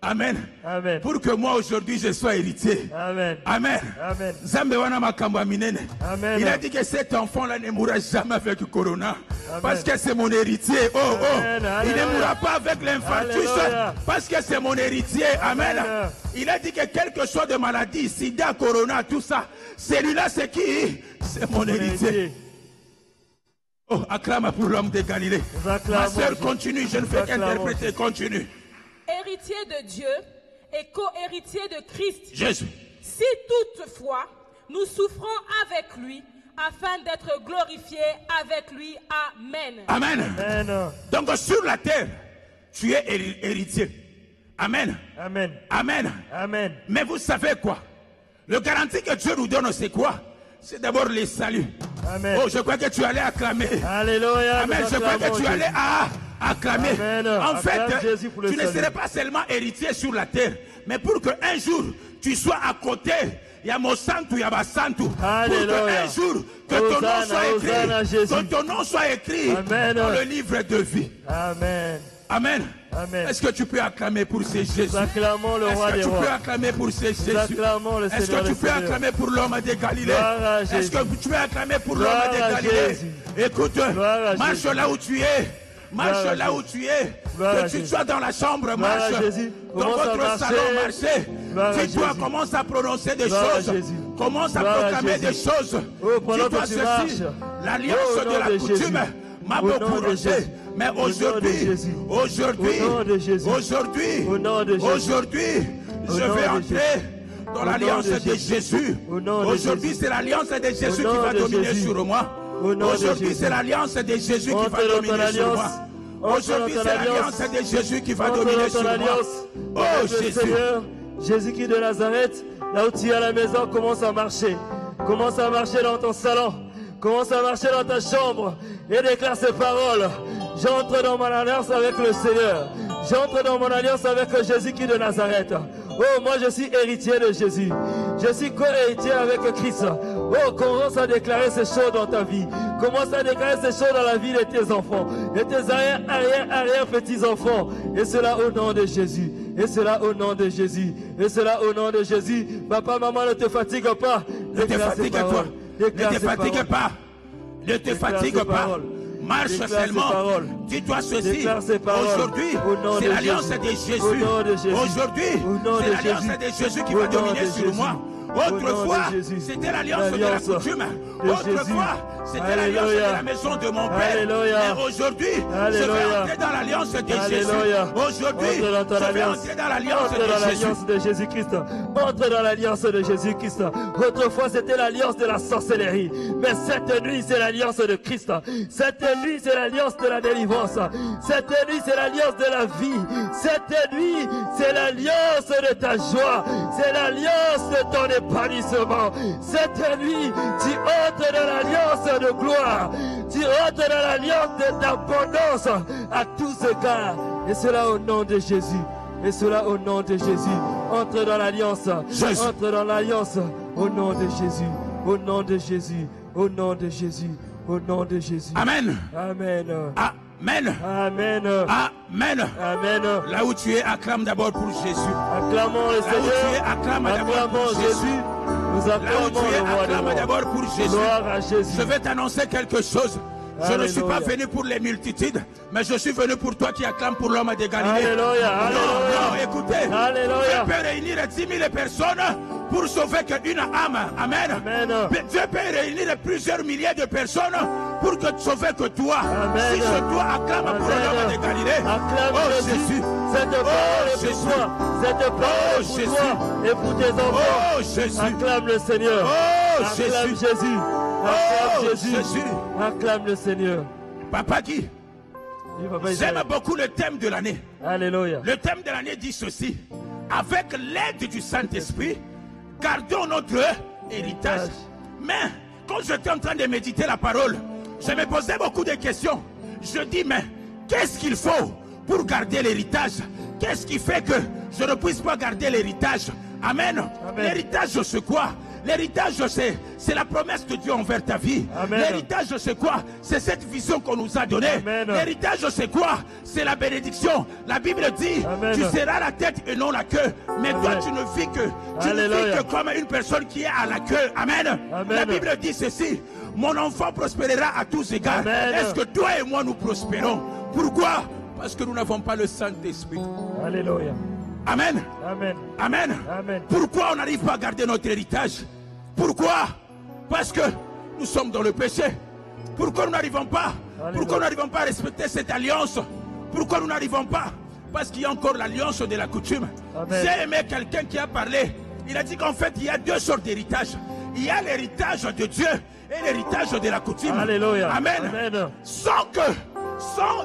Amen. Amen. Pour que moi aujourd'hui je sois héritier. Amen. Amen. Amen. Zambe wana makambo ya minene. Amen. Il a dit que cet enfant-là ne mourra jamais avec Corona. Amen. Parce que c'est mon héritier. Oh, oh. Amen. Il ne Alléluia. mourra pas avec l'infarctus. Alléluia. Parce que c'est mon héritier. Amen. Amen. Il a dit que quelque chose de maladie, sida, Corona, tout ça, celui-là c'est qui? C'est mon héritier. Héritier. Oh, acclame pour l'homme de Galilée. Nous acclamons Ma soeur Jésus. continue, je ne fais Nous acclamons qu'interpréter. Continue. héritier de Dieu et co-héritier de Christ. Jésus. Si toutefois nous souffrons avec lui, afin d'être glorifiés avec lui. Amen. Amen. Amen. Donc sur la terre, tu es héritier. Amen. Amen. Amen. Amen. Mais vous savez quoi? Le garantie que Dieu nous donne, c'est quoi? C'est d'abord les saluts. Amen. Oh, je crois que tu allais acclamer. Alléluia. Amen. nous Je crois que acclamons tu allais Jésus. acclamer. Amen. En fait, Acclame Jésus pour le tu ne salut. serais pas seulement héritier sur la terre, mais pour qu'un jour tu sois à côté il y a Monsanto, il y a Basanto. Pour Alléluia. qu'un jour, que ton nom Hosanna, soit Hosanna, écrit, Jésus. que ton nom soit écrit Amen. dans le livre de vie. Amen. Amen. Amen. Est-ce que tu peux acclamer pour ces Jésus? Nous acclamons le roi Est-ce que des tu peux rois. acclamer pour ces Nous Jésus? acclamons le Est-ce Seigneur que tu des peux seigneurs. acclamer pour l'homme de Galilée? Gloire à Est-ce Jésus. que tu peux acclamer pour l'homme Gloire de à Galilée? Jésus. Écoute, Gloire à marche Jésus. là où tu es. Marche Gloire à là où tu es. Gloire à Que tu Jésus. sois dans la chambre, Gloire à marche. Jésus. Dans Commence à votre marcher. salon, marchez. Gloire à Dis-toi, Jésus. commence à prononcer des Gloire à choses. Jésus. Commence à Gloire à proclamer des Jésus. choses. Oh, pendant Dis-toi que tu ceci. marches. L'alliance Au nom de la de coutume Jésus. m'a Au nom beaucoup de rangé. Jésus. Mais Au nom de aujourd'hui, Jésus. aujourd'hui, Au nom de Jésus. aujourd'hui, Au nom de Jésus. aujourd'hui, Au je nom vais de entrer Jésus. dans Au l'alliance nom de de Jésus. Jésus. Au nom de Aujourd'hui, Jésus. c'est l'alliance de Jésus Au qui nom va de dominer Jésus. sur moi. Au nom de Aujourd'hui, Jésus. c'est l'alliance de Jésus qui Entre va dans ton dominer sur alliance. moi. Entre Aujourd'hui, dans c'est ton l'alliance alliance. de Jésus qui va Entre dominer dans sur ton moi. alliance. Oh Avec le Jésus. Seigneur, Jésus-Christ de Nazareth, là où tu es à la maison, commence à marcher. Commence à marcher dans ton salon. Commence à marcher dans ta chambre et déclare ces paroles. J'entre dans mon alliance avec le Seigneur. J'entre dans mon alliance avec Jésus-Christ de Nazareth. Oh, moi je suis héritier de Jésus. Je suis co-héritier avec Christ. Oh, commence à déclarer ces choses dans ta vie. Commence à déclarer ces choses dans la vie de tes enfants, de tes arrière-petits-enfants. Et cela au nom de Jésus. Et cela au nom de Jésus. Et cela au nom de Jésus. Papa, maman, ne te fatigue pas. Ne te fatigue pas. Ne te fatigue pas. Ne te fatigue pas. Marche seulement. Dis-toi ceci. Aujourd'hui, c'est l'alliance de Jésus. Aujourd'hui, c'est l'alliance de Jésus qui va dominer sur moi. Autrefois, c'était l'alliance de la coutume. Autrefois, c'était l'alliance de la maison de mon père. Mais aujourd'hui, je vais entrer dans l'alliance de Jésus. Aujourd'hui, je vais entrer dans l'alliance de Jésus-Christ. Entre dans l'alliance de Jésus-Christ. Autrefois, c'était l'alliance de la sorcellerie. Mais cette nuit, c'est l'alliance de Christ. Cette nuit, c'est l'alliance de la délivrance. Cette nuit, c'est l'alliance de la vie. Cette nuit, c'est l'alliance de ta joie. C'est l'alliance de ton épanouissement. Cette nuit, tu entres dans l'alliance de gloire. Tu entres dans l'alliance d'abondance à tous égards. Et cela au nom de Jésus. Et cela au nom de Jésus. Entre dans l'alliance. Entre dans l'alliance. Au nom de Jésus. Au nom de Jésus. Au nom de Jésus. Au nom de Jésus. Amen. Amen. Amen. Amen. Amen. Amen. Là où tu es, acclame d'abord pour Jésus. Acclamons le Là où tu es, Seigneur. acclame d'abord Acclamons pour Jésus. Jésus. Nous Là où acclamons tu es, le roi acclame des rois. d'abord pour Jésus. Gloire à Jésus. Je vais t'annoncer quelque chose. Je ne suis pas Alléluia. venu pour les multitudes, mais je suis venu pour toi qui acclame pour l'homme de Galilée. Alléluia. Non, Alléluia. écoutez. Alléluia. Dieu peut réunir 10 000 personnes pour sauver qu'une âme. Amen. Amen. Dieu peut réunir plusieurs milliers de personnes pour que sauver que toi. Amen. Si je dois acclame pour l'homme de Galilée. Acclame Oh Jésus. Jésus. Cette parole est Jésus. pour toi. Cette parole est pour Jésus. toi et pour tes enfants. Oh Jésus. Acclame le Seigneur. Oh Acclame Jésus. Jésus. Acclame Oh Jésus. Jésus. Acclame le Seigneur. Papa Guy, Oui, Papa j'aime Israël. beaucoup le thème de l'année. Alléluia. Le thème de l'année dit ceci. Avec l'aide du Saint-Esprit, gardons notre héritage. Mais quand j'étais en train de méditer la parole, je me posais beaucoup de questions. Je dis, mais qu'est-ce qu'il faut pour garder l'héritage? Qu'est-ce qui fait que je ne puisse pas garder l'héritage? Amen. Amen. L'héritage, c'est quoi? L'héritage, c'est la promesse de Dieu envers ta vie. Amen. L'héritage, c'est quoi? C'est cette vision qu'on nous a donnée. Amen. L'héritage, c'est quoi? C'est la bénédiction. La Bible dit, Amen. tu seras la tête et non la queue. Mais toi, Amen. tu ne vis que, Alléluia. comme une personne qui est à la queue. Amen. Amen. La Bible dit ceci. Mon enfant prospérera à tous égards. Amen. Est-ce que toi et moi nous prospérons? Pourquoi? Parce que nous n'avons pas le Saint-Esprit. Alléluia. Amen. Amen. Amen. Amen. Pourquoi on n'arrive pas à garder notre héritage? Pourquoi? Parce que nous sommes dans le péché. Pourquoi nous n'arrivons pas? Alléluia. Pourquoi nous n'arrivons pas à respecter cette alliance? Pourquoi nous n'arrivons pas? Parce qu'il y a encore l'alliance de la coutume. Amen. J'ai aimé quelqu'un qui a parlé. Il a dit qu'en fait, il y a deux sortes d'héritage. Il y a l'héritage de Dieu et l'héritage de la coutume. Alléluia. Amen. Amen.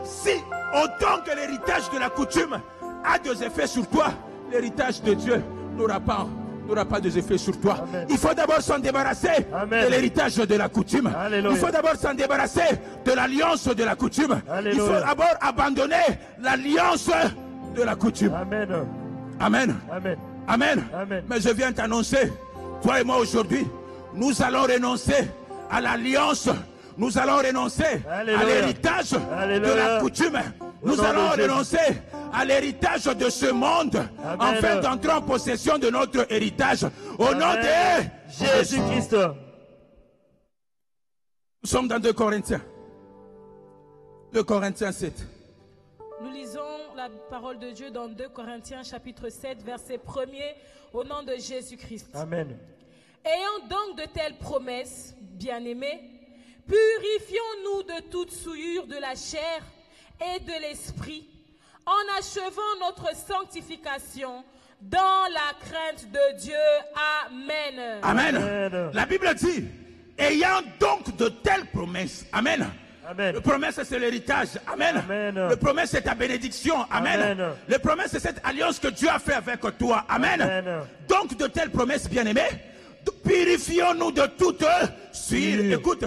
Si, autant que l'héritage de la coutume a des effets sur toi, l'héritage de Dieu n'aura pas des effets sur toi. Amen. Il faut d'abord s'en débarrasser Amen. de l'héritage de la coutume. Alléluia. Il faut d'abord s'en débarrasser de l'alliance de la coutume. Alléluia. Il faut d'abord abandonner l'alliance de la coutume. Amen. Amen. Amen. Amen. Amen. Mais je viens t'annoncer toi et moi aujourd'hui, nous allons renoncer à l'alliance. Nous allons renoncer à l'héritage de la coutume. Nous allons renoncer à l'héritage de ce monde afin d'entrer en possession de notre héritage. Au nom de Jésus-Christ. Nous sommes dans 2 Corinthiens. 2 Corinthiens 7. Nous lisons la parole de Dieu dans 2 Corinthiens chapitre 7, verset 1er, au nom de Jésus-Christ. Amen. Ayant donc de telles promesses, bien-aimés, purifions-nous de toute souillure de la chair et de l'esprit, en achevant notre sanctification dans la crainte de Dieu. Amen. Amen. Amen. La Bible dit, ayant donc de telles promesses. Amen. Amen. Le promesse, c'est l'héritage. Amen. Amen. Le promesse, c'est ta bénédiction. Amen. Amen. Le promesse, c'est cette alliance que Dieu a fait avec toi. Amen. Amen. Donc, de telles promesses, bien-aimés, purifions-nous de toute souillure. Oui. Écoute,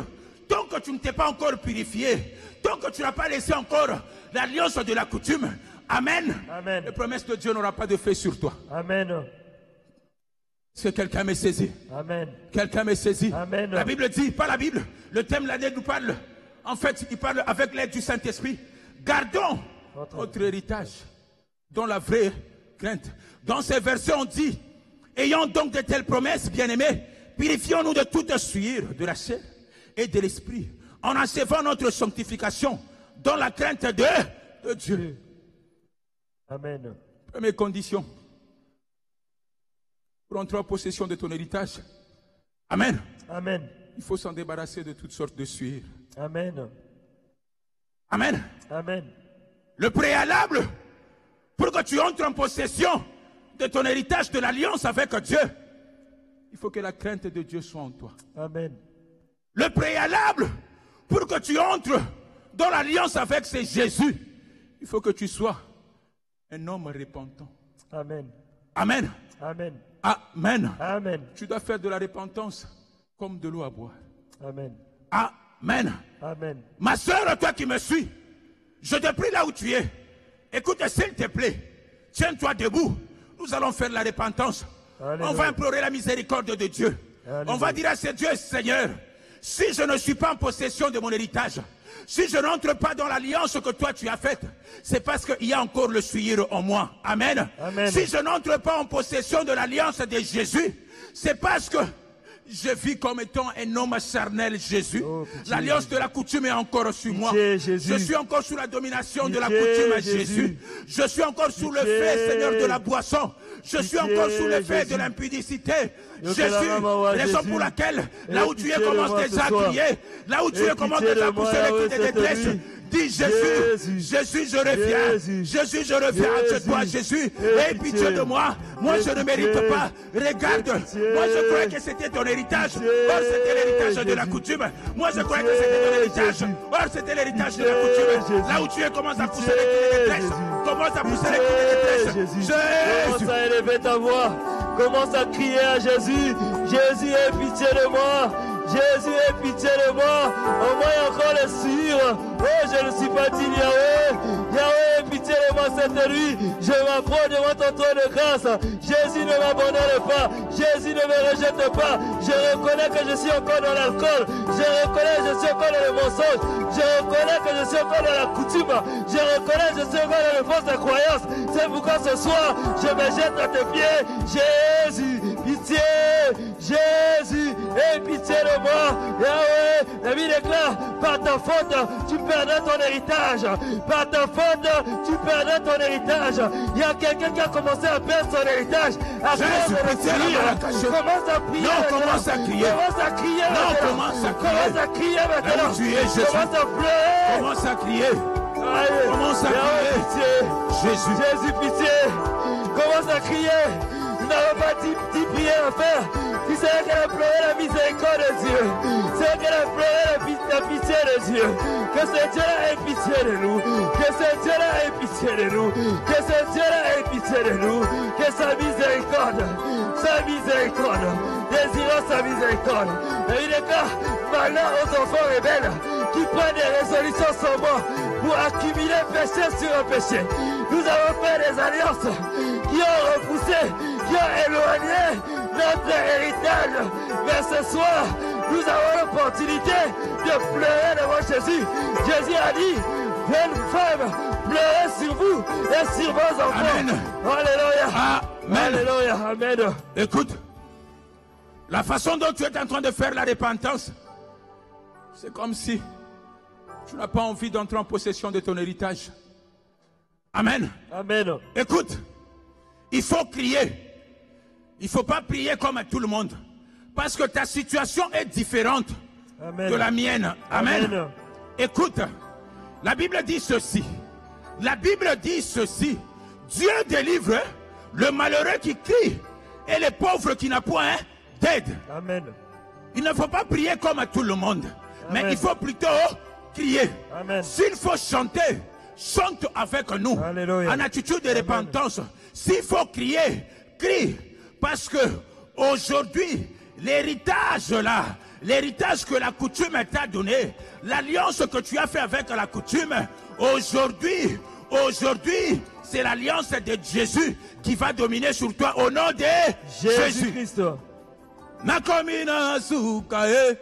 tant que tu ne t'es pas encore purifié, tant que tu n'as pas laissé encore l'alliance de la coutume, Amen. Amen. Les promesses de Dieu n'aura pas de fait sur toi. Amen. Est-ce que quelqu'un m'est saisi? Amen. Quelqu'un m'est saisi? Amen. La Bible dit, pas la Bible, le thème l'année nous parle. En fait, il parle avec l'aide du Saint-Esprit. Gardons notre héritage dans la vraie crainte. Dans ces versets, on dit, ayant donc de telles promesses, bien-aimés, purifions-nous de toute souillure de la chair et de l'esprit, en achevant notre sanctification dans la crainte de Dieu. Amen. Première condition pour entrer en possession de ton héritage. Amen. Amen. Il faut s'en débarrasser de toutes sortes de souillures. Amen. Amen. Amen. Le préalable pour que tu entres en possession de ton héritage, de l'alliance avec Dieu, il faut que la crainte de Dieu soit en toi. Amen. Le préalable pour que tu entres dans l'alliance avec ce Jésus, il faut que tu sois un homme repentant. Amen. Amen. Amen. Amen. Amen. Tu dois faire de la repentance comme de l'eau à boire. Amen. Amen. Amen. Ma soeur, toi qui me suis, je te prie là où tu es. Écoute, s'il te plaît, tiens-toi debout. Nous allons faire la repentance. Alléluia. On va implorer la miséricorde de Dieu. Alléluia. On va dire à ce Dieu, Seigneur, si je ne suis pas en possession de mon héritage, si je n'entre pas dans l'alliance que toi tu as faite, c'est parce qu'il y a encore le souillure en moi. Amen. Amen. Si je n'entre pas en possession de l'alliance de Jésus, c'est parce que je vis comme étant un homme charnel, Jésus. Oh, pitié. L'alliance de la coutume est encore sur moi. Jésus. Je suis encore sous la domination de la Pitié, coutume, Jésus. Jésus. Je suis encore sous le Pitié. fait, Seigneur, de la boisson. Je suis Pitié, encore sous le fait de Jésus. l'impudicité. Yo, Jésus, Kalama, raison Jésus. pour laquelle, là où tu es, Pitié de commence moi déjà ce à soir. crier. Là où tu es, commence pitié déjà à de moi, pousser les Yahweh, cris de cette détresse. nuit. Dis Jésus, Jésus. Jésus, je reviens. Jésus. Jésus, je reviens à toi, Jésus. Aie pitié de moi. Moi, je ne mérite pitié. pas. Regarde, Pitié. moi, je croyais que c'était ton héritage. Pitié. Or, c'était l'héritage de la Jésus. coutume. Moi, je croyais que c'était ton héritage. Jésus. Or, c'était l'héritage de Pitié, la coutume. Jésus. Là où tu es, commence à pousser Pitié, les cris de détresse. Jésus. Commence à pousser les cris de détresse. Jésus. Jésus. Commence à élever ta voix. Commence à crier à Jésus. Jésus, aie pitié de moi. Jésus, aie pitié de moi. Envoie encore le sur. Oh, je ne suis pas digne, Yahweh. Yahweh, aie pitié de moi cette nuit. Je m'approche devant ton trône de grâce. Jésus, ne m'abandonne pas. Jésus, ne me rejette pas. Je reconnais que je suis encore dans l'alcool. Je reconnais que je suis encore dans le mensonge. Je reconnais que je suis encore dans la coutume. Je reconnais que je suis encore dans les fausses croyances. C'est pourquoi ce soir, je me jette à tes pieds. Jésus, pitié. Jésus, aie pitié de moi. Yahweh, la vie déclare, par ta faute, tu perdras ton héritage. Par ta faute, tu perdras ton héritage. Il y a quelqu'un qui a commencé à perdre son héritage. À Jésus, cause de pitié, la la malacachée. Commence à prier. Non, maintenant. commence à crier. Commence à crier. Non, maintenant. commence à crier. Commence à crier Là maintenant. où tu es, Jésus. Commence à pleurer. Commence à crier. Allez. Commence à Yahweh, crier. pitié. Jésus. Jésus, pitié. Commence à crier. Nous n'avons pas 10 prières à faire. Tu sais qu'elle a pleuré la miséricorde de Dieu. C'est qu'elle a pleuré la pitié de Dieu. Que ce Dieu-là ait pitié de nous. Que ce Dieu-là ait pitié de nous. Que ce Dieu-là ait pitié de nous. Que sa miséricorde, désirons sa miséricorde. Et il est cas, malheur aux enfants rebelles qui prennent des résolutions sans moi pour accumuler péché sur un péché. Nous avons fait des alliances qui ont repoussé, qui a éloigné notre héritage. Mais ce soir, nous avons l'opportunité de pleurer devant Jésus. Jésus a dit, vienne femme, pleurez sur vous et sur vos enfants. Amen. Alléluia. Amen. Alléluia. Amen. Écoute, la façon dont tu es en train de faire la repentance, c'est comme si tu n'as pas envie d'entrer en possession de ton héritage. Amen. Amen. Écoute, il faut crier. Il ne faut pas prier comme tout le monde. Parce que ta situation est différente Amen. de la mienne. Amen. Amen. Écoute, la Bible dit ceci. La Bible dit ceci. Dieu délivre le malheureux qui crie et le pauvre qui n'a point d'aide. Amen. Il ne faut pas prier comme tout le monde. Amen. Mais il faut plutôt crier. Amen. S'il faut chanter, chante avec nous. Alléluia. En attitude de repentance. S'il faut crier, crie. Parce que aujourd'hui, l'héritage là, l'héritage que la coutume t'a donné, l'alliance que tu as fait avec la coutume, aujourd'hui, c'est l'alliance de Jésus qui va dominer sur toi au nom de Jésus. Christ. Nakomina sukae,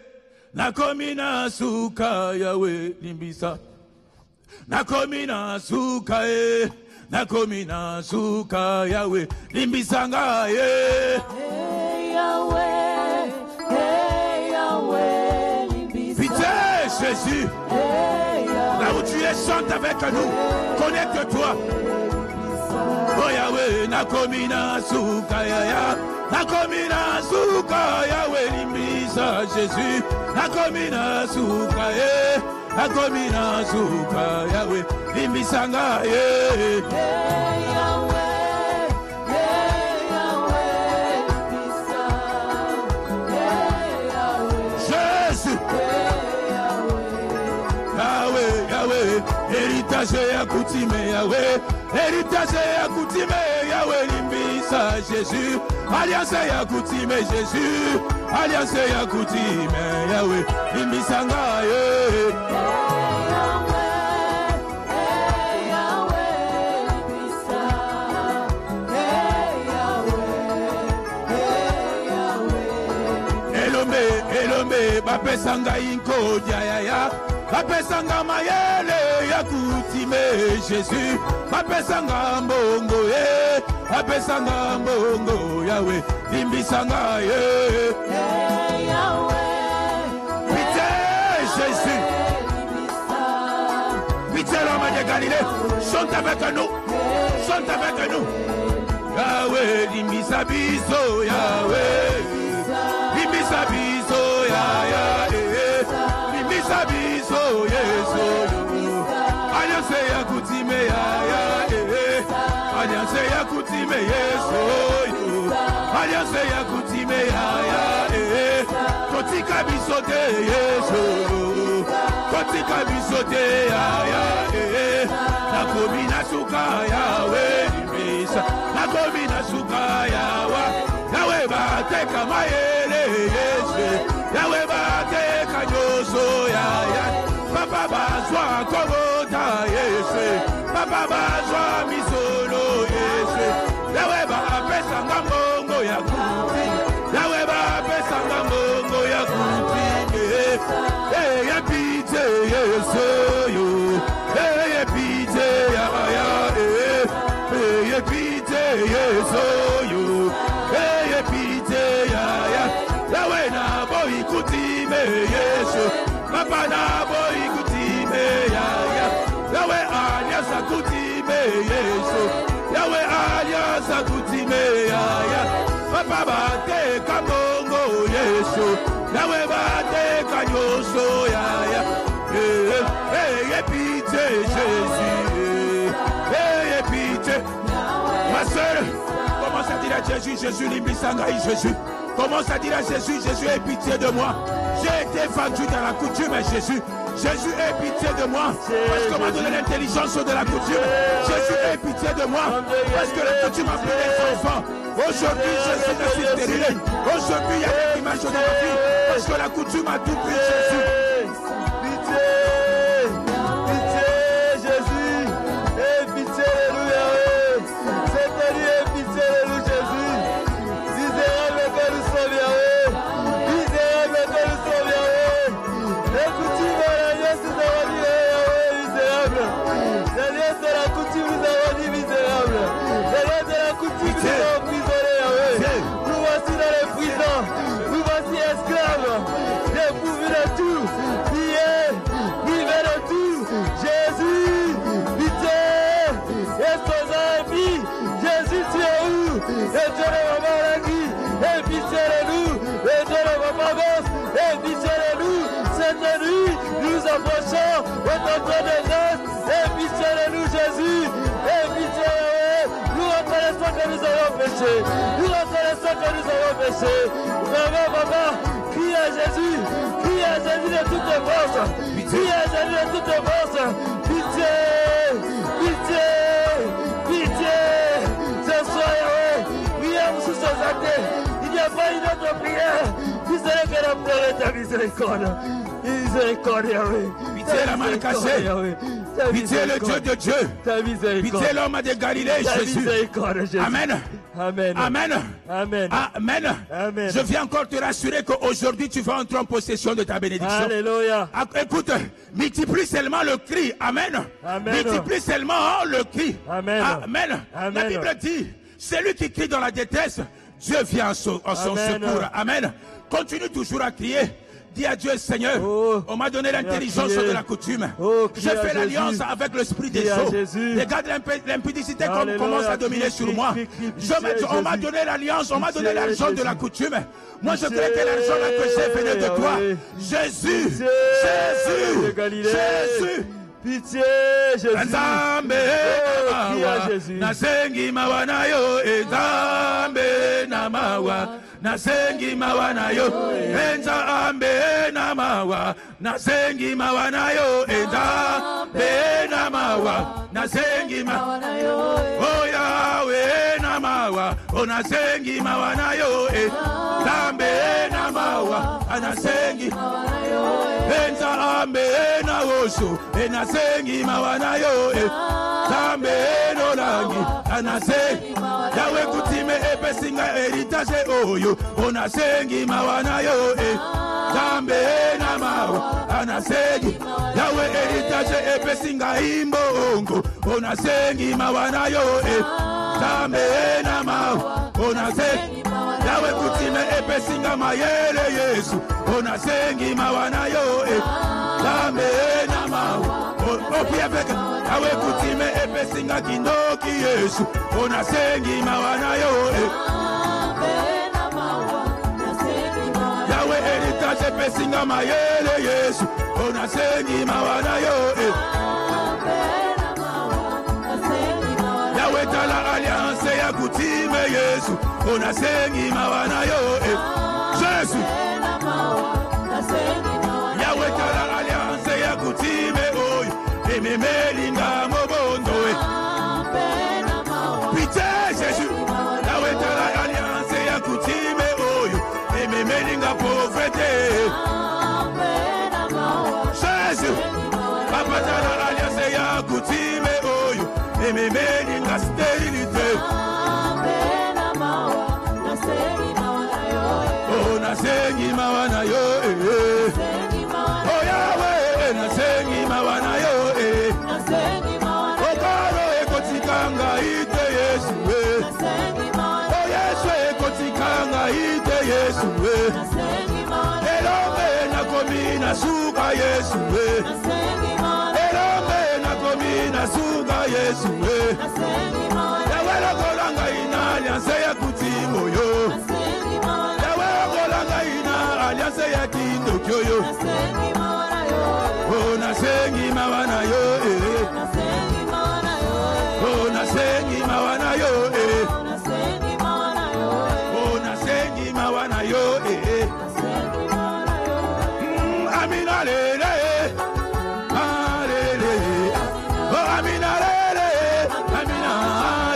nakomina suka yawe limbisa. Nakomina sukae, nakomina suka yawe limbisa ngaye. Hey Yahweh, hey Yahweh, limbisa. Pitié Jésus, Hey Yahweh, là où tu es, chante avec nous, connecte-toi. Oh Yahweh, nakomina suka ya, nakomina suka yawe limbisa Jésus, nakomina suka ye, nakomina suka yawe limbisa ngaye. hey Yahweh, limbisa. Hey Yahweh, Jésus, hey Yahweh. Yahweh, Yahweh, héritage ya coutume Yahweh, héritage ya coutume Yahweh limbisa Jésus, alliance ya coutume Jésus, alliance ya coutume Yahweh limbisa ngaye. Hey Yahweh, limbisa. Hey Yahweh, Elombe, bapesa ngai nkodia yaya, bapesa nga mayele ya kutime Jésus, bapesa nga mbongo ye, bapesa nga mbongo Yahweh limbisa ngaye. hey Yahweh, Pitié Jésus, pitié l'homme de Galilée, chante avec nous, chante avec nous. Yahweh limbisa biso Yahweh, limbisa biso ya limbisa biso Yesu. Alliance ya kutime ya alliance ya kutime Yesu. Alliance ya kutime ya kotika biso te Yesu, kotika biso te ya nakomi na suka Yahweh limbisa, nakomi na suka Yahweh bateka mayele Yesu, Yahweh bateka nyoso ya papa bazwa kobota Yesu, papa bazwa misolo Yesu, Yahweh bapesa nga mbongo ya kuti, Yahweh bapesa nga mbongo ya kuti. Hey pite Yesu yo, hey pite ya hey pite Yesu yo, hey pite ya Yahweh na boy kutime Yesu, papa na boy kutime ya Yahweh alias kutime Yesu, Yahweh alias kutime ya papa bate kabongo Yesu, Yahweh bate kanyoso ya hey pite Jésus, hey pite. Ma soeur, commence à dire à Jésus, Jésus limbisa ngai Jésus. Commence à dire à Jésus, Jésus aie pitié de moi. J'ai été vendu dans la coutume, Jésus. Jésus aie pitié de moi. Parce qu'on m'a donné l'intelligence de la coutume. Jésus aie pitié de moi. Parce que la coutume a pris les enfants. Aujourd'hui, Jésus me suis stérilé. Aujourd'hui, il y a des images de ma vie. Parce que la coutume a tout pris Jésus. Pitié, pitié Jésus, et pitié de nous Yahweh. Seigneur, aie pitié de nous Jésus. et Dieu de Maman Lagui, et pitié de nous, et Dieu de Maman Gosse, et pitié de nous, cette nuit, nous approchons de ton trône de grâce, et pitié de nous, Jésus, et pitié de nous, nous reconnaissons que nous avons péché, nous reconnaissons que nous avons péché, maman, crie à Jésus de toutes tes forces, crie à Jésus de toutes tes forces, pitié, ce soir, prions sous ces actes, il n'y a pas une autre prière, vous savez que la prière est ta miséricorde, Yahweh. Pitié la mal cachée. Pitié le Dieu de Dieu. Pitié l'homme de Galilée, Jésus. Amen. Amen. Amen. Amen. Amen. Amen. Je viens encore te rassurer qu'aujourd'hui tu vas entrer en possession de ta bénédiction. Alléluia. Écoute, multiplie seulement le cri. Amen. Amen. Multiplie seulement le cri. Amen. Amen. Amen. La Bible dit, celui qui crie dans la détresse, Dieu vient en son secours. Amen. Continue toujours à crier. Dis à Dieu, Seigneur, on m'a donné l'intelligence de la coutume. Je fais l'alliance avec l'esprit des eaux. Regarde l'impudicité commence à dominer sur moi. On m'a donné l'alliance, on m'a donné l'argent de la coutume. Moi, je crois que l'argent que j'ai venait de toi. Jésus, Jésus. Pitié, Jésus. Nasengi mawanayo ezambe namawa. Nasengi mawanayo ezambe namawa. Nasengi mawanayo ezambe namawa. Nasengi mawanayo. Oh Yahweh namawa. Oh nasengi mawanayo ezambe namawa. Anasengi ezambe nawoso. Nasengi mawanayo zambe no langi anasengi yawe kutime epesinga heritage oyo onasengi mawanayo zambe na mawa anasengi yawe heritage epesinga imbongo onasengi mawanayo zambe na mawa onasengi yawe kutime epesinga mayele Yesu onasengi mawanayo zambe na mawa opiefeka awe kutime epesinga kindoki Yesu onasengi mawanayo yawe heritage epesinga mayele Yesu onasengi mawanayo yawe tala alliance ya kutime Yesu onasengi mawanayo Jésus yawe tala alliance ya kutime oyo ememelinga mobondo pitié Jésus yawe tala alliance ya kutime oyo ememelinga pauvreté Jésus papa tala alliance ya kutime oyo ememelinga stérilité oh nasengi mawanayo oh Yahweh nasengi mawanayo okaro ekotikanga ite Yesu oh Yesu ekotikanga ite Yesu elombe nakomi nasuka Yesu elombe nakomi nasuka Yesu yawe lokolanga ina alliance ya kutimo yo yawe lokolanga ina alliance ya kindoki oyo oh nasengi mawanayo oh nasengi mawanayo oh nasengi mawanayo amina lele alele oh amina lele amina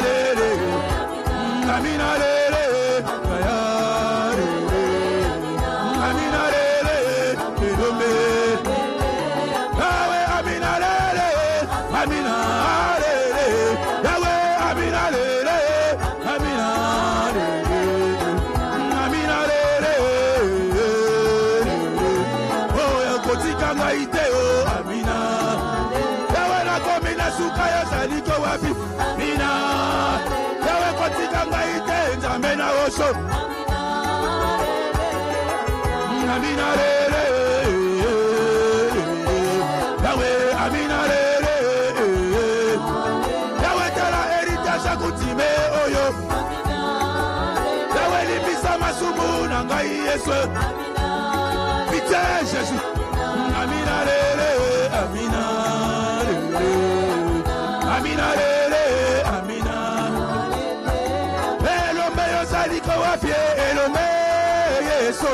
lele amina lele amina lele edombe sukaya saliko wapi mina yawe kotika ngaite nzambe na oso amina lele yawe amina lele yawe tala heritage kutime oyo masumu na ngai Yesu. Pitié Jésus. Amina lele, amina lele, amina lele, amina. Elome yozali wapie, elome Yesu.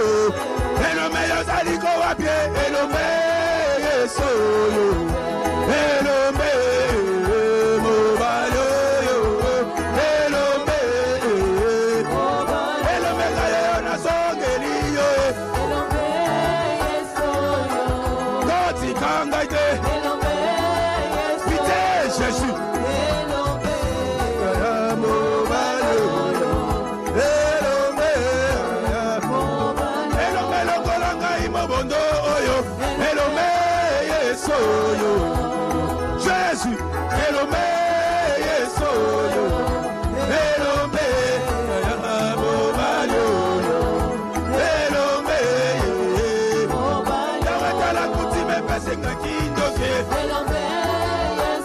Elome yozali wapie, elome Yesu. Elome mobalo, elome, elome kaya na songeli yo. Jésus. Jésus, Elome, Yesoyo, Elome, Elome, Yawatala kutime pesenga kindoke,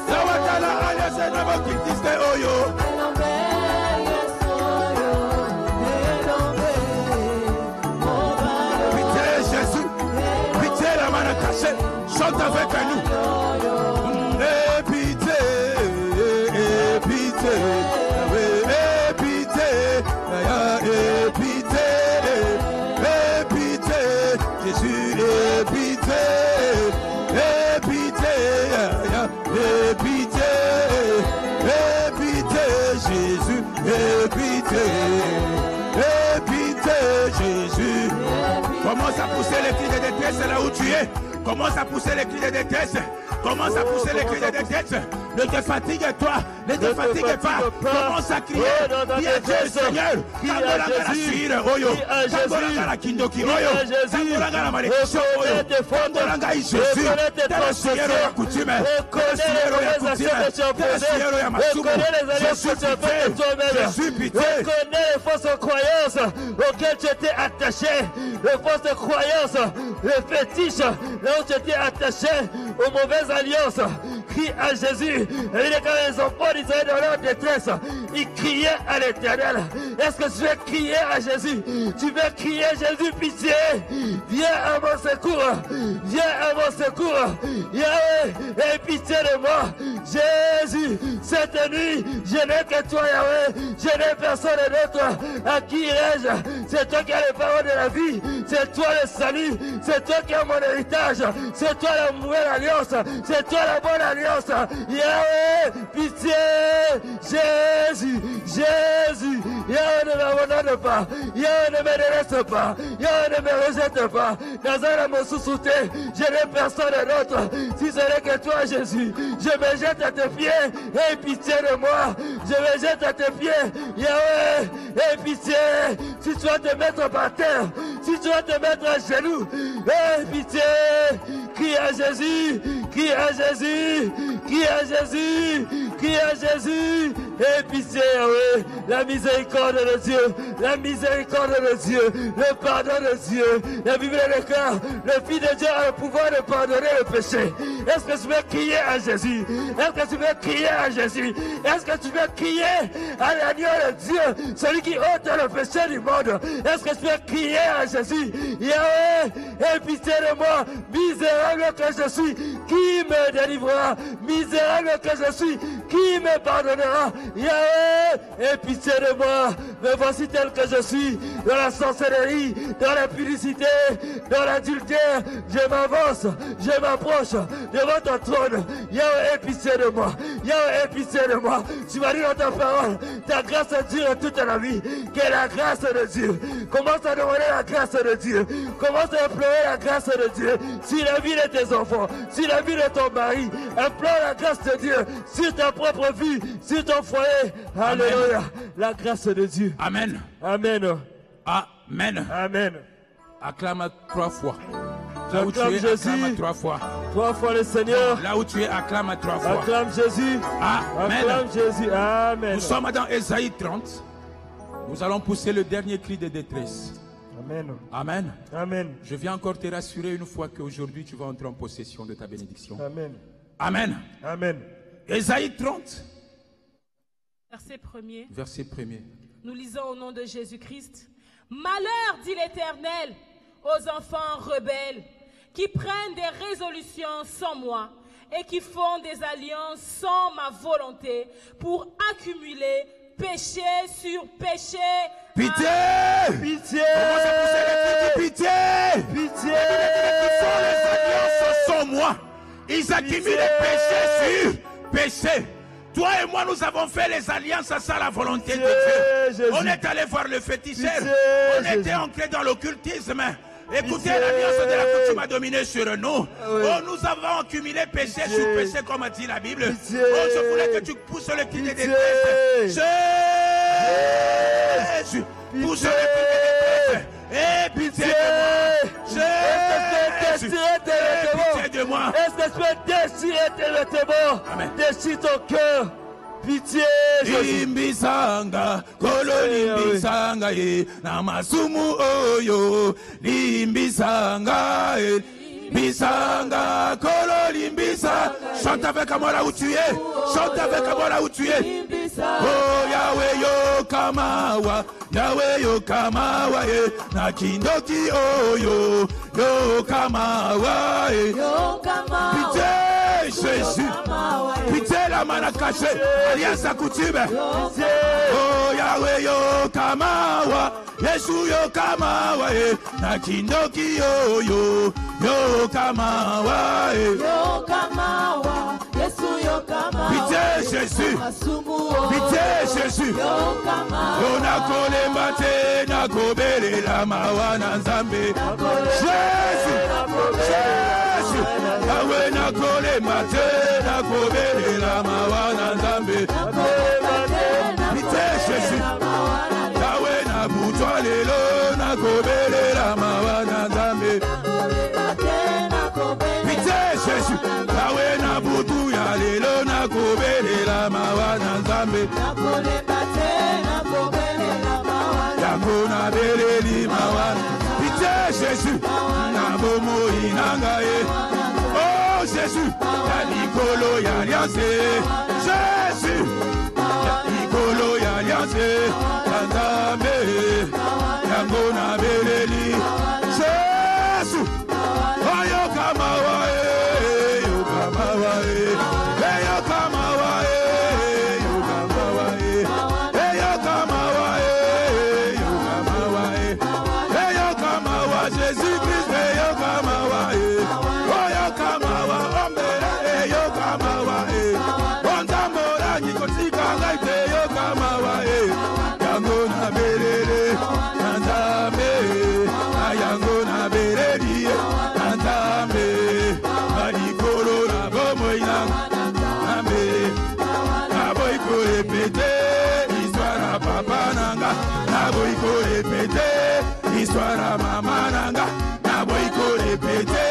Yawatala aliase na bakitiste oyo. Pitié Jésus, pitié la main cachée, chante avec nous. Jésus, commence à pousser les cris de détresse là où tu es. Commence à pousser les cris de détresse. Commence à pousser les cris de détresse. Ne te fatigue toi, ne te fatigue pas. Commence à crier. Qui est Dieu, Seigneur? Kangolanga la suire, oyo. Kangolanga la kindoki, oyo. Kangolanga la malédiction, oyo. Kangolanga Jésus. Tel Seigneur ya coutume. Tel Seigneur ya coutume. Tel Seigneur ya masumu. Jésus pitié. Reconnais les fausses croyances auxquelles tu étais attaché. Les fausses croyances, les fétiches, là où tu étais attaché aux mauvaises alliances. Crie à Jésus. Et quand les enfants d'Israël dans leur détresse, ils criaient à l'Éternel. Est-ce que tu veux crier à Jésus? Tu veux crier Jésus, pitié. Viens à mon secours. Viens à mon secours. Yahweh, aie pitié de moi. Jésus, cette nuit, je n'ai que toi, Yahweh. Je n'ai personne d'autre. À qui irai-je? C'est toi qui as les paroles de la vie. C'est toi le salut. C'est toi qui as mon héritage. C'est toi la nouvelle alliance. C'est toi la bonne alliance. Yahweh, pitié. Jésus, Jésus. Yahweh, ne m'abandonne pas. Yahweh, ne me délaisse pas. Yahweh, ne me rejette pas. Dans un me sous-souté, je n'ai personne d'autre. Si ce n'est que toi, Jésus, je me jette à tes pieds. Aie pitié de moi. Je me jette à tes pieds. Yahweh, aie pitié. Si tu vas te mettre par terre, si tu vas te mettre à genoux, aie pitié. Crie à Jésus, crie à Jésus, crie à Jésus, crie à Jésus. Aie pitié, Yahweh. La miséricorde de Dieu, la miséricorde de Dieu, le pardon de Dieu. La Bible déclare, le Fils de Dieu a le pouvoir de pardonner le péché. Est-ce que tu veux crier à Jésus? Est-ce que tu veux crier à Jésus? Est-ce que tu veux crier à l'agneau de Dieu, celui qui ôte le péché du monde? Est-ce que tu veux crier à Jésus? Yahweh, aie pitié de moi, misérable que je suis, qui me délivrera? Misérable que je suis, qui me pardonnera? Yahweh, aie pitié de moi, me voici tel que je suis, dans la sorcellerie, dans la publicité, dans l'adultère. Je m'avance, je m'approche devant ton trône. Yahweh, aie pitié de moi. Yahweh, aie pitié de moi. Tu m'as dit dans ta parole, ta grâce dure toute la vie. Quelle est la grâce de Dieu? Commence à demander la grâce de Dieu. Commence à implorer la grâce de Dieu. Si la vie de tes enfants, si la vie de ton mari, implore la grâce de Dieu sur ta propre vie, sur ton foyer. Alléluia. La grâce de Dieu. Amen. Amen. Amen. Amen. Acclame 3 fois. Là où tu Acclame es, Jésus. acclame 3 fois. 3 fois le Seigneur. Là où tu es, acclame 3 fois. Acclame Jésus. Amen. Acclame Jésus. Amen. Nous sommes dans Ésaïe 30. Nous allons pousser le dernier cri de détresse. Amen. Amen. Amen. Je viens encore te rassurer une fois qu'aujourd'hui tu vas entrer en possession de ta bénédiction. Amen. Amen. Amen. Ésaïe 30, Verset 1er. verset 1er. Nous lisons au nom de Jésus-Christ. Malheur, dit l'Éternel, aux enfants rebelles, qui prennent des résolutions sans moi et qui font des alliances sans ma volonté pour accumuler péché sur péché. Pitié! Pitié! Commence à pousser les cris de pitié! Pitié! Ils font les alliances sans moi. Ils accumulent les péchés sur péché. Toi et moi, nous avons fait les alliances à ça, la volonté de Dieu. Jésus. On est allé voir le féticheur. Pitié, On était Jésus. ancré dans l'occultisme. Écoutez, Pitié. l'alliance de la coutume a dominé sur nous. Oui. Oh, nous avons accumulé péché Pitié. sur péché, comme dit la Bible. Pitié. Oh, je voulais que tu pousses le cri de Pitié. détresse. Jésus, pousse le cri de détresse. Et pitié de moi. Jésus, et pitié de moi. Est-ce que tu peux déchirer tes vêtements? Amen. Déchire ton cœur. Pitié, Jésus. Limbisanga, kolo limbisanga ye, namasumu oyo, limbisanga ye, limbisanga, kolo limbisa. Chante avec moi là où tu es, chante avec moi là où tu es. Oh Yahweh yo kamawa, Yahweh yo kamawa ye, nakindoki oyo, yo kamawa ye. Pitié, Jésus. Pitié la mana cachée, alliance à coutume. Oh Yahweh yo kamawa, Yesu yo kamawa, nakindoki yo yo, yo kamawa. Pitié Jésus, pitié Jésus. Ona kole mate na kobele la mawana nzambe. Jésus, Jésus. Yahweh na kole mate na kobele la mawana nzambe. Pitié Jésus. Yahweh na butwa lelo na kobele la mawana nzambe. Pitié Jésus. Yahweh na butu ya lelo na kobele la mawana nzambe. Yango na beleli mawana. Pitié Jésus. Na bomo inangaye. Oh Jésus, ya Nicolo ya alliance. Jésus, ya Nicolo ya alliance. Nzambe, yango na beleli. Jésus, oh yo kamawa yo kamawa yo kamawa yo kamawa yo kamawa yo kamawa Jésus Christ yo kamawa yo kamawa ombe yo kamawa ondamora nikotika ngaite yo kamawa yango na belele nzambe yango na beleli nzambe alikolo na bomo inanga nzambe naboyi ko répété histoire à papa nanga naboyi ko répété histoire à maman nanga naboyi ko répété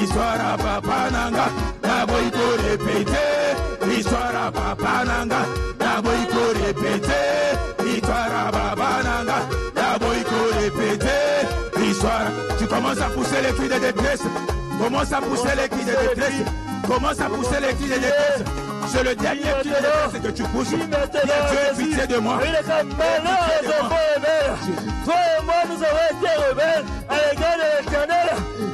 histoire à papa nanga naboyi ko répété histoire à papa nanga naboyi ko répété histoire à baba nanga naboyi ko répété histoire. Tu commences à pousser les cris de détresse. Commence à pousser les cris de détresse. Commence à pousser les cris de détresse. C'est le dernier cri de détresse que tu pousses. Viens Dieu, pitié de moi. Il est comme malheur aux enfants rebelles. Toi et moi, nous avons été rebelles à l'égard de l'Éternel.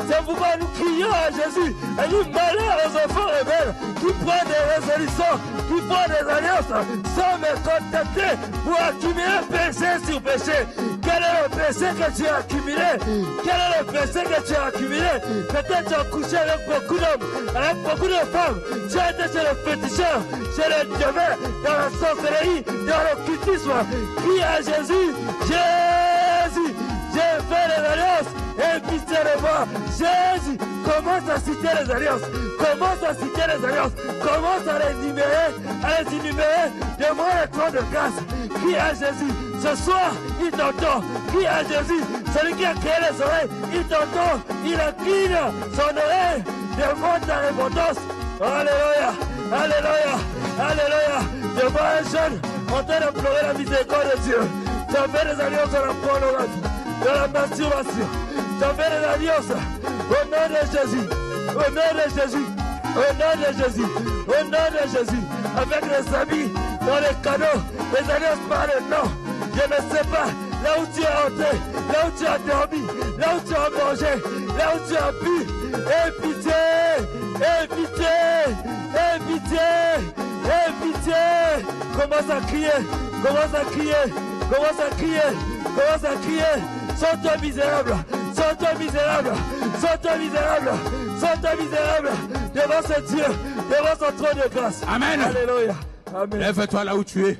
C'est pourquoi nous crions à Jésus. Et nous malheur aux enfants rebelles qui prennent des résolutions, qui prennent des alliances sans me contacter pour accumuler péché sur péché. Quel est le péché que tu as accumulé? Quel est le péché que tu as accumulé? Peut-être tu as couché avec beaucoup d'hommes, avec beaucoup de femmes. Tu as été chez le féticheur, chez le diable, dans la sorcellerie, dans l'occultisme. Crie à Jésus, Jésus, j'ai fait les alliances et pitié de moi. Jésus, commence à citer les alliances. Commence à citer les alliances. Commence à les énumérer devant le trône de grâce. Crie à Jésus. Ce soir, il t'entend. Crie à Jésus. Celui qui a créé les oreilles, il t'entend. Il incline son oreille devant ta répondance. Alléluia. Alléluia. Alléluia. Devant un jeune en train de pleurer la miséricorde de Dieu. Tu as fait des alliances de la pornographie, de la masturbation. Tu as fait des alliances au nom de Jésus. Au nom de Jésus. Au nom de Jésus. Au nom de Jésus. Avec les amis, dans les canaux, les alliances par le nom. Je ne sais pas là où tu es entré, là où tu as dormi, là où tu as mangé, là où tu as bu. Aie pitié, aie pitié, aie pitié, aie pitié. Commence à crier, commence à crier, commence à crier, commence à crier. Sors-toi misérable, sors-toi misérable, sors-toi misérable, sors-toi misérable devant ce Dieu, devant son trône de grâce. Amen. Alléluia. Amen. Lève-toi là où tu es.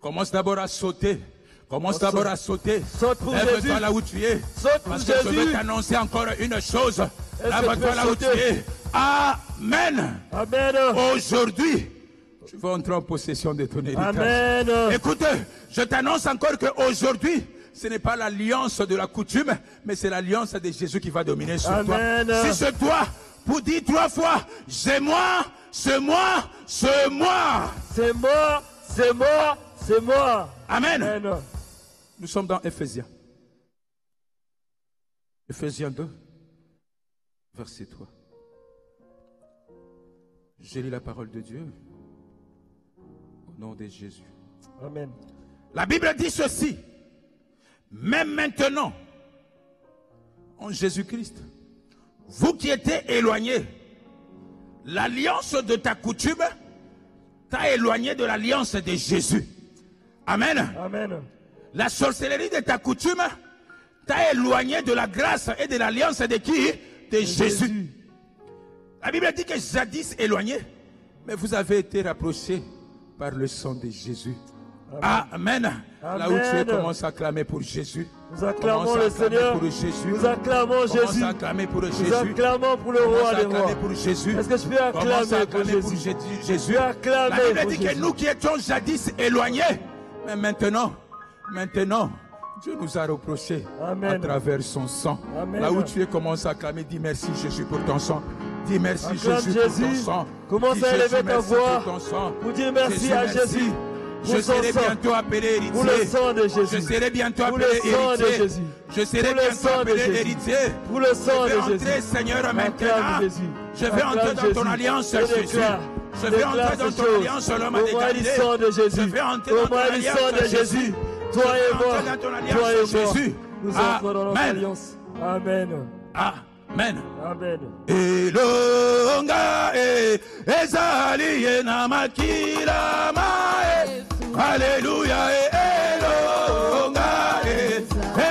Commence d'abord à sauter. Commence d'abord à sauter. Saute pour Lève-toi Jésus. là où tu es. Saute pour Parce que je veux Jésus. t'annoncer encore une chose. Est-ce que tu Lève-toi peux là où tu sauter? es. Amen. Amen. Aujourd'hui, tu vas entrer en possession de ton héritage. Amen. Écoute, je t'annonce encore qu'aujourd'hui, ce n'est pas l'alliance de la coutume, mais c'est l'alliance de Jésus qui va dominer sur Amen. toi. Si c'est toi, pour dire 3 fois, c'est moi, c'est moi, c'est moi. C'est moi, c'est moi, c'est moi. Amen. Amen. Nous sommes dans Éphésiens. Éphésiens 2, verset 3. J'ai lu la parole de Dieu au nom de Jésus. Amen. La Bible dit ceci. Même maintenant, en Jésus-Christ, vous qui étiez éloignés, l'alliance de ta coutume t'a éloigné de l'alliance de Jésus. Amen. Amen. La sorcellerie de ta coutume t'a éloigné de la grâce et de l'alliance de qui? De Jésus. La Bible dit que jadis éloigné, mais vous avez été rapprochés par le sang de Jésus. Amen. Amen. Là où tu es, commence à clamer pour Jésus. Nous acclamons Commence à le acclamer Seigneur. pour Jésus. Nous acclamons Commence Jésus. à acclamer pour Nous Jésus. acclamons pour le roi Commence à des rois. acclamer pour Jésus. Est-ce que je peux Commence à acclamer pour acclamer pour Jésus? Jésus. Je peux acclamer La Bible pour dit que Jésus. nous qui étions jadis éloignés, mais maintenant, Dieu nous a reproché Amen. à travers son sang. Amen. Là où tu es, commence à acclamer. Dis merci Jésus pour ton sang. Dis merci Acclame Jésus pour ton Jésus. sang. Commence Dis à élever Jésus, ta merci voix pour ton sang. pour dire merci à merci. Jésus. Je Pour son serai sang. bientôt appelé Pour le héritier. sang de Jésus. Je serai bientôt Pour appelé le sang de héritier. Jésus. Je serai Pour le bientôt sang de appelé Jésus. héritier. Pour le sang Je vais de entrer, Jésus. Seigneur, Acclame maintenant. Jésus. Je vais Acclame entrer dans ton Jésus. alliance, Je Jésus. déclare. Je vais Déclare entrer dans ces ton choses. alliance, l'homme Au des moins du Galilées. sang de Jésus. Je vais entrer dans Au ton moins du sang de alliance, Jésus. Toi et moi. dans ton Toi alliance, et moi. Jésus. Nous entrons dans notre Amen. alliance. Amen. Amen. Amen. Elonga ezali na makila mae. Alléluia. Elonga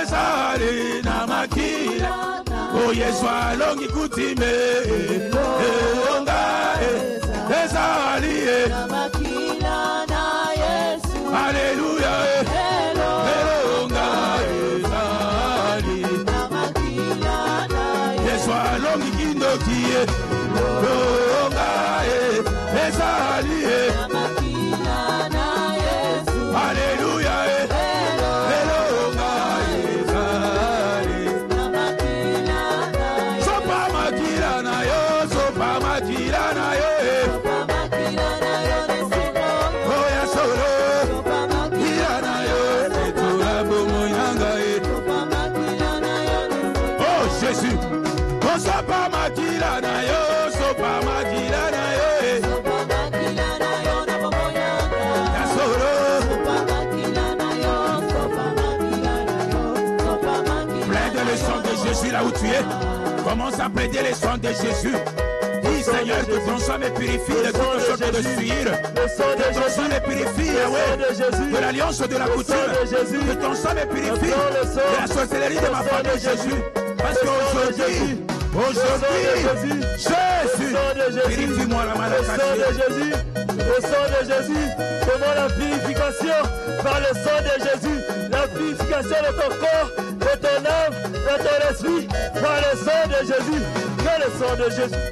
ezali na makila. Oh Yesu alongi kutime. Elonga ezali. Alléluia. Elonga ezali. Yesu alongi kindokie. Elonga ezali. Alléluia. Elonga ezali. Sopa makila na yo, sopa makila na yo. Oh ya solo. Kila na yo, etura bomo yanga e. Oh Jésus. Oh sopa makila na yo, sopa makila na yo. Ya solo. Plaide le sang de Jésus là où tu es. Commence à plaider le sang de Jésus. Dis Seigneur que ton sang me purifie de toute sorte de suivre. Le sang de Que ton sang Jésus. me purifie, Le sang de Yahweh, Jésus. de l'alliance de la Le coutume. sang de Jésus. Que ton sang me purifie Le sang. de la sorcellerie de Le ma sang famille, de Jésus. Jésus. Parce Le sang de qu'aujourd'hui, Jésus. Le sang de Jésus. Jésus, Le sang de Jésus. purifie-moi la Le sang de maladies. Jésus, le sang de Jésus, demande la purification par le sang de Jésus, la purification de ton corps, de ton âme, de ton esprit, par le sang de Jésus, que le sang de Jésus.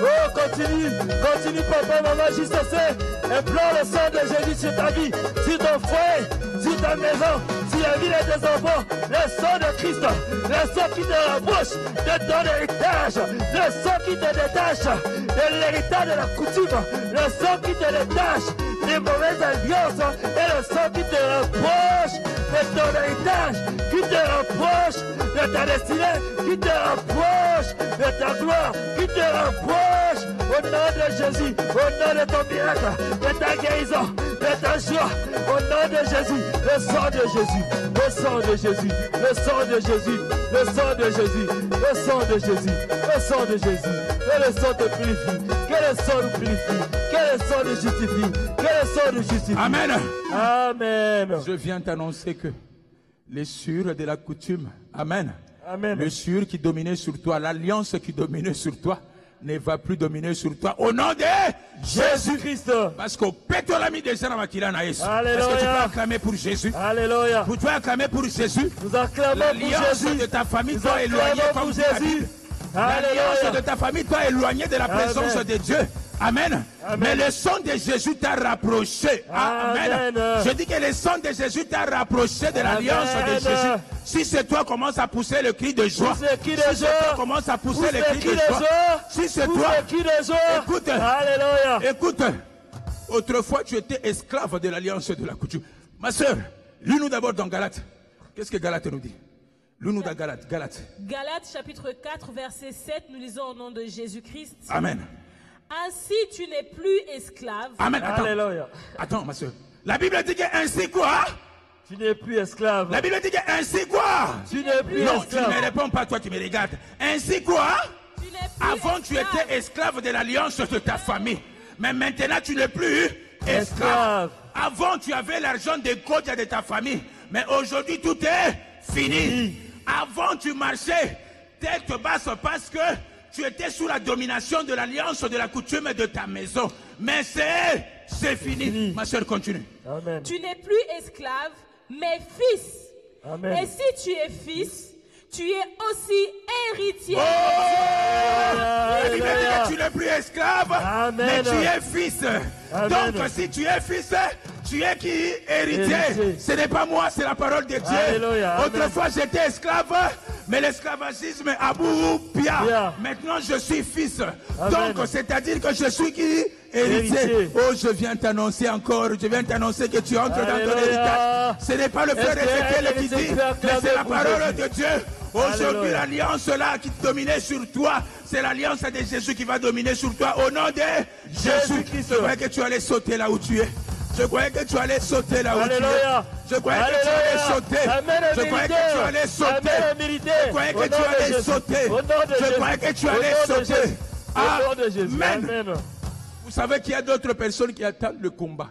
Oh, continue, continue, papa, maman, juste assez. Implore le sang de Jésus sur ta vie, sur ton foyer, sur ta maison, sur la vie de tes enfants. Le sang de Christ, le sang qui te rapproche de ton héritage, le sang qui te détache de l'héritage de la coutume, le sang qui te détache des mauvaises alliances et le sang qui te rapproche de ton héritage, qui te rapproche de ta destinée, qui te rapproche de ta gloire, qui te rapproche au nom de Jésus, au nom de ton miracle, de ta guérison, de ta joie, au nom de Jésus, le sang de Jésus, le sang de Jésus, le sang de Jésus, le sang de Jésus, le sang de Jésus, le sang de Jésus, que le sang te purifie, que le sang nous purifie, que le sang nous justifie, que le sang nous justifie. Amen. Amen. Je viens t'annoncer que les sûrs de la coutume, Amen. Amen. Le sûr qui dominait sur toi, l'alliance qui dominait sur toi, ne va plus dominer sur toi au nom de Jésus-Christ. Parce qu'au péto l'ami déjà dans ma kila na Yesu. Alléluia. Est-ce que tu peux acclamer pour Jésus? Alléluia. Tu peux acclamer pour Jésus. Nous acclamons pour L'alliance Jésus. de ta famille Nous toi éloigné acclamons comme pour dit la Jésus. Bible. L'alliance Alléluia. de ta famille toi éloigné de la présence Amen. de Dieu. Amen. Amen. Mais le sang de Jésus t'a rapproché. Amen. Amen. Je dis que le sang de Jésus t'a rapproché de l'alliance de Amen. Jésus. Si c'est toi, commence à pousser le cri de joie. Pousse le cri de Si c'est toi, joie. commence à pousser Pousse le le cri cri de de joie. joie. Si c'est Pousse toi, le cri de joie. écoute. Alléluia. Écoute, autrefois tu étais esclave de l'alliance de la coutume. Ma soeur, lis-nous d'abord dans Galates. Qu'est-ce que Galates nous dit? Lis-nous dans Galates. Galates. Galates chapitre 4 verset 7, nous lisons au nom de Jésus-Christ. Amen. Ainsi tu n'es plus esclave, Amen. Attends, Alléluia. attends ma soeur. La Bible dit que ainsi quoi? Tu n'es plus esclave. La Bible dit que ainsi quoi? Tu n'es plus Non, tu ne esclave. me réponds pas, toi tu me regardes. Ainsi quoi? tu n'es plus Avant tu esclave. étais esclave de l'alliance de ta famille. Mais maintenant tu n'es plus esclave. Esclave. Avant tu avais l'argent de côté de ta famille. Mais aujourd'hui tout est fini. Avant tu marchais tête basse parce que tu étais sous la domination de l'alliance de la coutume de ta maison. Mais c'est fini. Ma soeur continue. Amen. Tu n'es plus esclave, mais fils. Amen. Et si tu es fils, tu es aussi héritier. Oh! La Bible dit que tu n'es plus esclave, Amen. mais tu es fils. Amen. Donc si tu es fils, tu es qui? Héritier. Héritier. Ce n'est pas moi, c'est la parole de Dieu. Alléluia. Amen. Autrefois j'étais esclave, mais l'esclavagisme a bout pia. Bien. Maintenant je suis fils. Amen. Donc c'est-à-dire que je suis qui? Héritier. Héritier. Oh, je viens t'annoncer encore, je viens t'annoncer que tu entres dans ton Alléluia. héritage. Ce n'est pas le frère Est-ce que Ézéchiel qui héritier dit, peut mais c'est la acclamer pour parole Jésus? de Dieu. Aujourd'hui, Alléluia. l'alliance là qui dominait sur toi, c'est l'alliance de Jésus qui va dominer sur toi au nom de Jésus. Jésus-Christ. Je croyais que tu allais sauter là où tu es. Je croyais que tu allais sauter là où Alléluia. tu es. Je croyais que tu allais sauter. Amen, Je croyais que tu allais sauter. Amen, militaire. Je croyais Au que nom tu de allais Jésus. sauter. Au nom de Je Jésus. croyais que tu Au allais nom de sauter. Jésus. Au nom de Jésus. Amen. Amen. Vous savez qu'il y a d'autres personnes qui attendent le combat.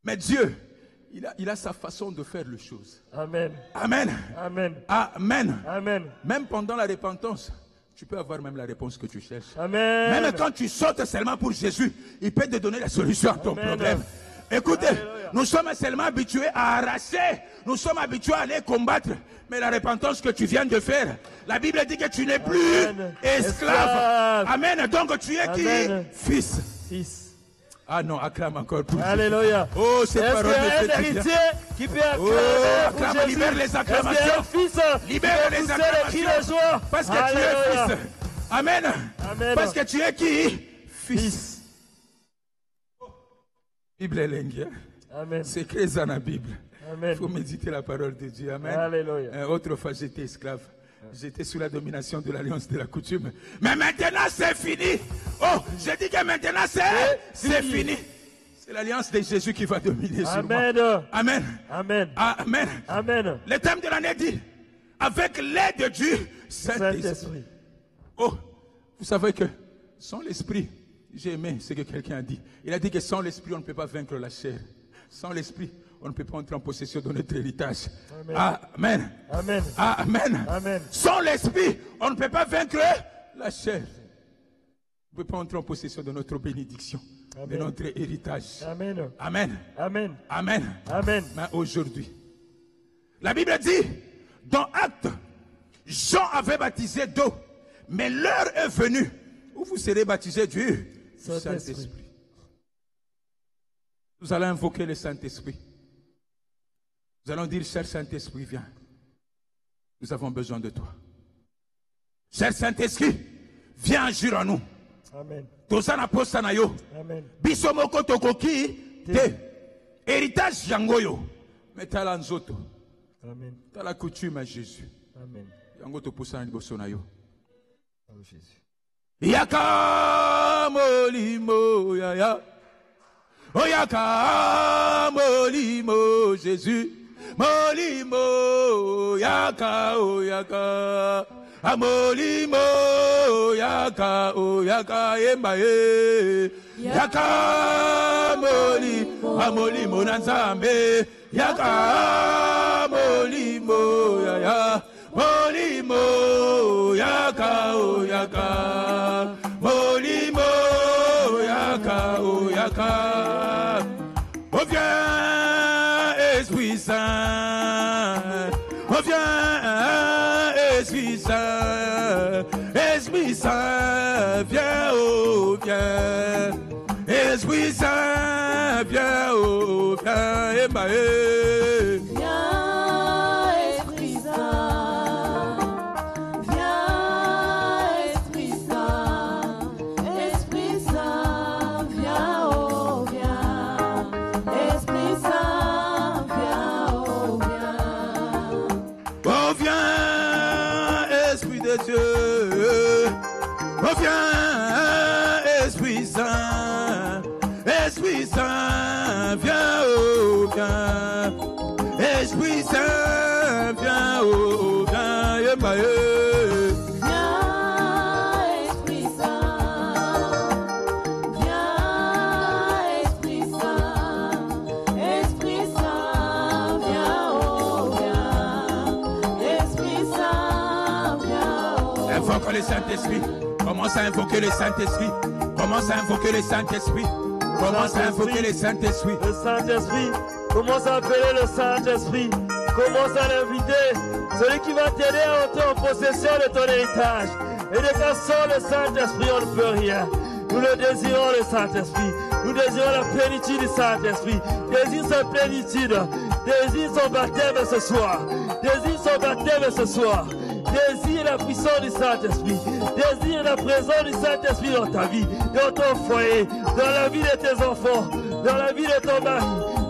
Mais Dieu, il a sa façon de faire les choses. Amen. Amen. Amen. Amen. Amen. Même pendant la repentance, tu peux avoir même la réponse que tu cherches. Amen. Même quand tu sautes seulement pour Jésus, il peut te donner la solution à ton Amen. problème. Écoutez, Alléluia. nous sommes seulement habitués à arracher, nous sommes habitués à aller combattre, mais la repentance que tu viens de faire, la Bible dit que tu n'es plus Amen. esclave. Esclave. Amen. Donc tu es Amen. qui? Fils. Fils. Ah non, acclame encore pour Jésus. Alléluia. Oh, ces Est-ce paroles qu'il y me a un fait du bien. héritier qui peut acclamer Oh, pour acclame, Jésus? libère les acclamations. Est-ce qu'il y a un fils Libère qui peut les pousser les cris de joie? Parce que tu Alléluia. es fils. Amen. Amen. Parce que tu es qui? Fils. Fils. Bible est langue. Amen. C'est écrit dans la Bible. Il Amen. faut méditer la parole de Dieu. Amen. Alléluia. Autrefois, j'étais esclave. J'étais sous la domination de l'alliance de la coutume. Mais maintenant, c'est fini. Oh, je dis que maintenant, c'est fini. C'est l'alliance de Jésus qui va dominer sur moi. Amen. Amen. Amen. Amen. Amen. Le thème de l'année dit, avec l'aide du Saint-Esprit. Saint-Esprit. Oh, vous savez que sans l'esprit, j'ai aimé ce que quelqu'un a dit. Il a dit que sans l'esprit, on ne peut pas vaincre la chair. Sans l'esprit, on ne peut pas entrer en possession de notre héritage. Amen. Amen. Amen. Amen. Amen. Sans l'esprit, on ne peut pas vaincre la chair. On ne peut pas entrer en possession de notre bénédiction, de Amen. notre héritage. Amen. Amen. Amen. Amen. Amen. Mais aujourd'hui, la Bible dit, dans Actes, Jean avait baptisé d'eau, mais l'heure est venue où vous serez baptisés du Saint-Esprit. Saint-Esprit. Nous allons invoquer le Saint-Esprit. Nous allons dire, cher Saint-Esprit, viens. Nous avons besoin de toi. Cher Saint-Esprit, viens agir en nous. Amen. Tozana posa na yo. Amen. Biso moko tokoki te. Héritage yango yo. Mais tala nzoto. Amen. Tala coutume à Jésus. Amen. Yango toposa na liboso na yo. Oh Jésus. Yaka molimo yaya. Oh yaka molimo Jésus. Molimo yaka oh yaka. Amolimo yaka oh yaka embaye. Yaka molimo nanzambe. Yaka molimo yaya. Molimo yaka o yaka. Molimo yaka o yaka. Oh viens Esprit Saint. Oh viens Esprit Saint. Esprit Saint viens oh viens. Esprit Saint viens oh viens Emmaüs. Reviens, Esprit Saint, Esprit Saint, viens, oh, viens. Esprit Saint, viens, oh, viens, Emmaüs. Viens, Esprit Saint, viens, Esprit Saint, Esprit Saint, viens, oh, viens. Esprit Saint, viens, oh, viens. Invoque le Saint-Esprit. Commence à invoquer le Saint-Esprit. Commence à invoquer le Saint-Esprit. Commence à invoquer le Saint-Esprit. Le Saint-Esprit. Commence à appeler le Saint-Esprit. Commence à l'inviter. Celui qui va t'aider à entrer en possession de ton héritage. Et de cas sans le Saint-Esprit, on ne peut rien. Nous le désirons, le Saint-Esprit. Nous désirons la plénitude du Saint-Esprit. Désire sa plénitude. Désire son baptême ce soir. Désire son baptême ce soir. Désire la puissance du Saint-Esprit. Désire la présence du Saint-Esprit dans ta vie, dans ton foyer, dans la vie de tes enfants, dans la vie de ton mari,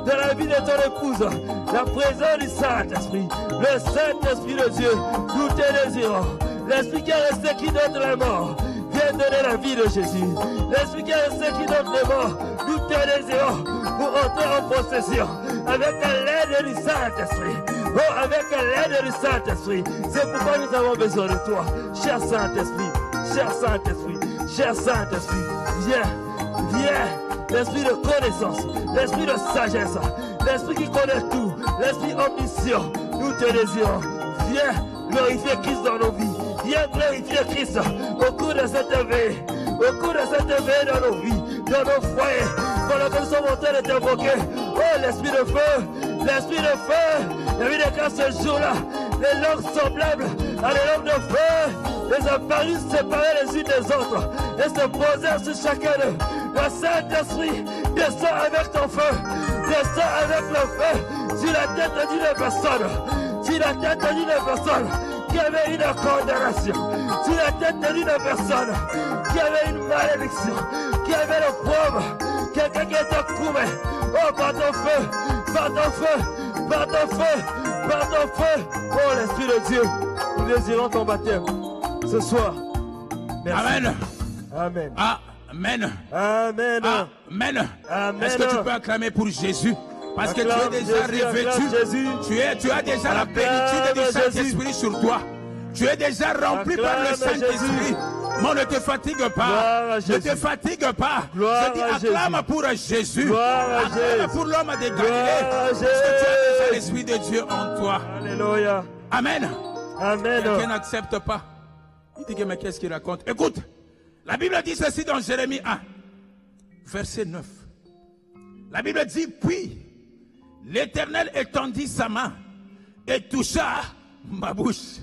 dans la vie de ton épouse. La présence du Saint-Esprit, le Saint-Esprit de Dieu, nous te désirons. L'Esprit qui est resté qui donne la mort, vient donner la vie de Jésus. L'Esprit qui est resté qui donne les morts, nous te désirons pour entrer en possession avec l'aide du Saint-Esprit. Oh, avec l'aide du Saint-Esprit. C'est pourquoi nous avons besoin de toi, cher Saint-Esprit, cher Saint-Esprit, cher Saint-Esprit. Viens, viens, l'esprit de connaissance, l'esprit de sagesse, l'esprit qui connaît tout, l'esprit omniscient. Nous te désirons. Viens glorifier Christ dans nos vies. Viens glorifier Christ au cours de cette veille. Au cours de cette veille dans nos vies, dans nos foyers. Pendant que nous sommes en train de t'invoquer. Oh, l'esprit de feu, l'esprit de feu. Il y a eu ce jour-là, les langues semblables à des langues de feu. Les apparus séparés les unes des autres et se posèrent sur chacun d'eux. Le Saint-Esprit descend avec ton feu, descend avec le feu sur la tête d'une personne, sur la tête d'une personne qui avait une condamnation, sur la tête d'une personne qui avait une malédiction, qui avait le pauvre, quelqu'un qui était couvert. Oh, par ton feu, par ton feu, par ton feu, par ton feu. Oh, l'Esprit de Dieu, nous désirons ton baptême ce soir. Merci. Amen. Amen. Amen. Amen. Amen. Amen. Est-ce que tu peux acclamer pour Jésus? Parce que tu es déjà revêtu. Tu as déjà la plénitude du Saint-Esprit sur toi. Tu es déjà rempli par le Saint-Esprit. Non, ne te fatigue pas. Ne te fatigue pas. Je dis acclame pour Jésus. Acclame pour l'homme de Galilée. Parce que tu as déjà l'Esprit de Dieu en toi. Alléluia. Amen. Amen. Quelqu'un n'accepte pas. Il dit que mais qu'est-ce qu'il raconte? Écoute, la Bible dit ceci dans Jérémie 1, verset 9. La Bible dit, puis l'Éternel étendit sa main et toucha ma bouche.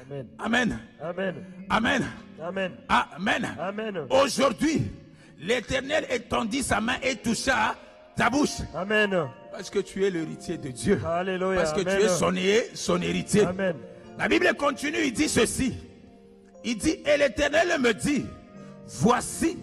Amen. Amen. Amen. Amen. Amen. Amen. Amen. Aujourd'hui, l'Éternel étendit sa main et toucha ta bouche. Amen. Parce que tu es l'héritier de Dieu. Alléluia. Parce que Amen. tu es son héritier. Amen. La Bible continue, il dit ceci. Il dit, et l'Éternel me dit, voici,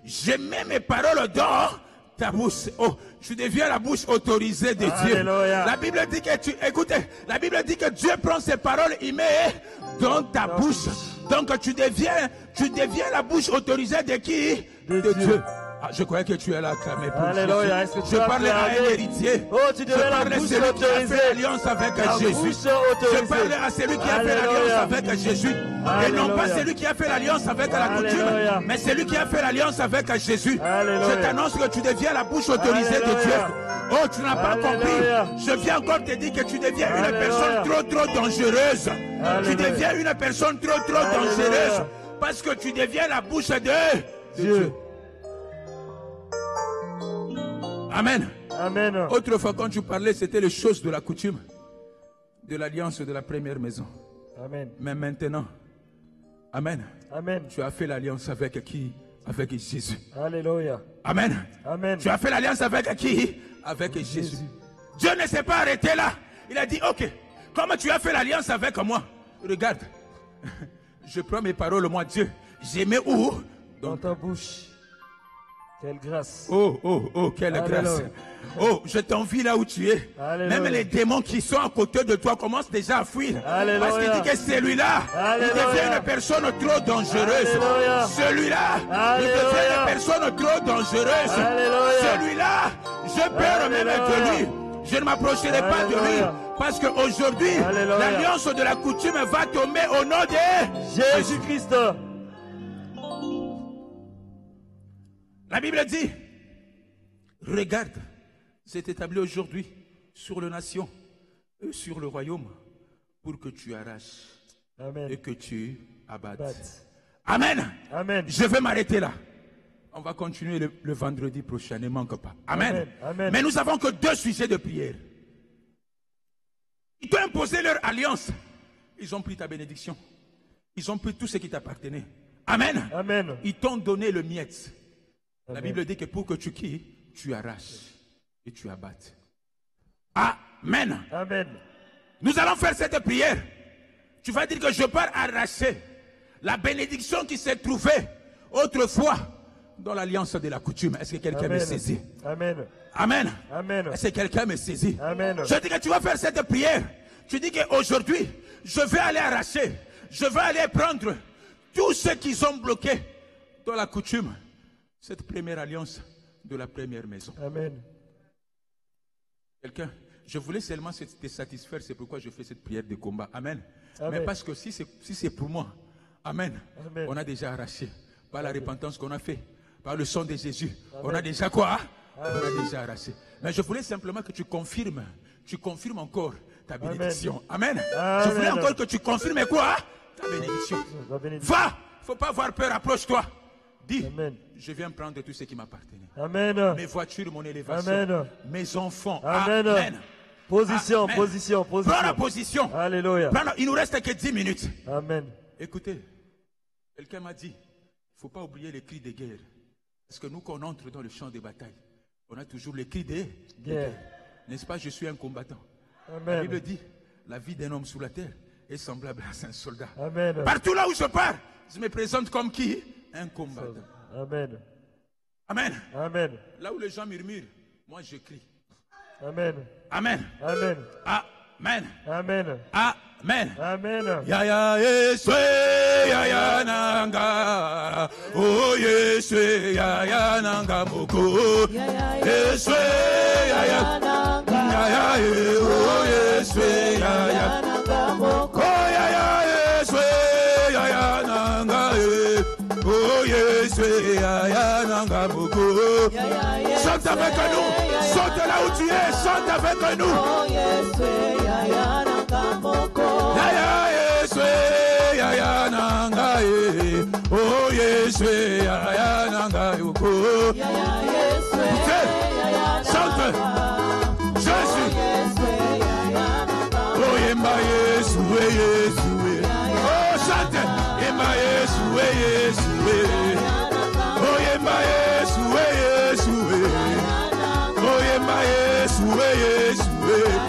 je mets mes paroles dans ta bouche. Oh, tu deviens la bouche autorisée de Dieu. Alléluia. La Bible dit que écoutez, la Bible dit que Dieu prend ses paroles, il met dans ta bouche. Donc tu deviens la bouche autorisée de qui? De Dieu. Ah, je croyais que tu es là, acclamé pour Alléluia. Jésus. Je parlais à un héritier. Oh, tu Je deviens la parlais à bouche celui qui a fait autorisée. l'alliance avec La Jésus. bouche Je autorisée. parlais à celui qui a fait l'alliance avec Jésus. Et non pas celui qui a fait l'alliance avec la coutume, Alléluia. mais celui qui a fait l'alliance avec Jésus. Alléluia. Je t'annonce que tu deviens la bouche autorisée de Alléluia. Dieu. Oh, tu n'as pas Alléluia. compris. Je viens encore te dire que tu deviens une Alléluia. personne trop dangereuse. Tu Alléluia. deviens une personne trop Alléluia. dangereuse. Parce que tu deviens la bouche de Dieu. Amen. Amen. Autrefois, quand tu parlais, c'était les choses de la coutume, de l'alliance de la première maison. Amen. Mais maintenant, Amen, Amen. tu as fait l'alliance avec qui? Avec Jésus. Alléluia. Amen. Amen. Tu as fait l'alliance avec qui? Avec Jésus. Dieu ne s'est pas arrêté là. Il a dit, ok, comme tu as fait l'alliance avec moi, regarde, je prends mes paroles, moi Dieu, j'ai mis où? Dans ta bouche. Quelle grâce. Oh, quelle Alléluia. grâce. Oh, je t'envie là où tu es. Alléluia. Même les démons qui sont à côté de toi commencent déjà à fuir. Alléluia. Parce qu'il dit que celui-là, il Alléluia. devient une personne trop dangereuse. Alléluia. Celui-là, il Alléluia. devient une personne trop dangereuse. Alléluia. Celui-là, je peur même de lui. Je ne m'approcherai pas de lui. Alléluia. Parce qu'aujourd'hui, Alléluia. l'alliance de la coutume va tomber au nom de Jésus-Christ. La Bible dit, regarde, c'est établi aujourd'hui sur les nations et sur le royaume pour que tu arraches Amen. et que tu abattes. Batte. Amen. Amen. Je vais m'arrêter là. On va continuer le vendredi prochain, ne manque pas. Amen. Amen. Amen. Mais nous avons que 2 sujets de prière. Ils t'ont imposé leur alliance. Ils ont pris ta bénédiction. Ils ont pris tout ce qui t'appartenait. Amen. Amen. Ils t'ont donné le miette. La Amen. Bible dit que pour que tu quilles, tu arraches et tu abattes. Amen. Amen. Nous allons faire cette prière. Tu vas dire que je pars arracher la bénédiction qui s'est trouvée autrefois dans l'alliance de la coutume. Est-ce que quelqu'un me Amen. saisit? Amen. Amen. Amen. Est-ce que quelqu'un me saisit? Amen. Je dis que tu vas faire cette prière. Tu dis qu'aujourd'hui, je vais aller arracher. Je vais aller prendre tout ce qu'ils ont bloqué dans la coutume. Cette première alliance de la première maison. Amen. Quelqu'un, je voulais seulement te satisfaire, c'est pourquoi je fais cette prière de combat. Amen. Amen. Mais parce que si c'est pour moi, Amen, Amen. on a déjà arraché par la repentance qu'on a fait, par le sang de Jésus. On a déjà quoi? On a déjà arraché. Mais je voulais simplement que tu confirmes encore ta bénédiction. Amen. Amen. Je voulais encore que tu confirmes quoi? Ta bénédiction. La bénédiction. Va, il ne faut pas avoir peur, approche-toi. Dis, Amen. je viens prendre tout ce qui m'appartenait. Amen. Mes voitures, mon élévation, Amen. mes enfants. Amen. Amen. Position, Amen. position, Prends la position. position. Alléluia. Il nous reste que 10 minutes. Amen. Écoutez, quelqu'un m'a dit, il ne faut pas oublier les cris de guerre. Parce que nous, quand on entre dans le champ de bataille, on a toujours les cris de Guerre. N'est-ce pas? Je suis un combattant. La Bible Amen. dit, la vie d'un homme sous la terre est semblable à un soldat. Amen. Partout là où je pars, je me présente comme qui? Un combattant. Amen. Amen. Amen. Là où les gens murmurent, moi je crie. Amen. Amen. Amen. Amen. Amen. Amen. Amen. Ya ya Yesu ya ya nanga. Oh Yesu ya ya nanga moko. Yesu ya ya. Ya ya oh Yesu ya ya. Oh ya ya Yesu ya ya nanga. Oh Yesu ya ya nanga moko. Chante avec nous. Chante là où tu es. Chante avec nous. Ya ya Yesu ya ya nanga e. Oh Yesu ya ya nanga yoko. Chante. Jésus. Oh yemba Yesu Yesu. Oh chante. Yemba Yesu Yesu. Oh yemba Yesu Yesu. Oh yemba Yesu Yesu.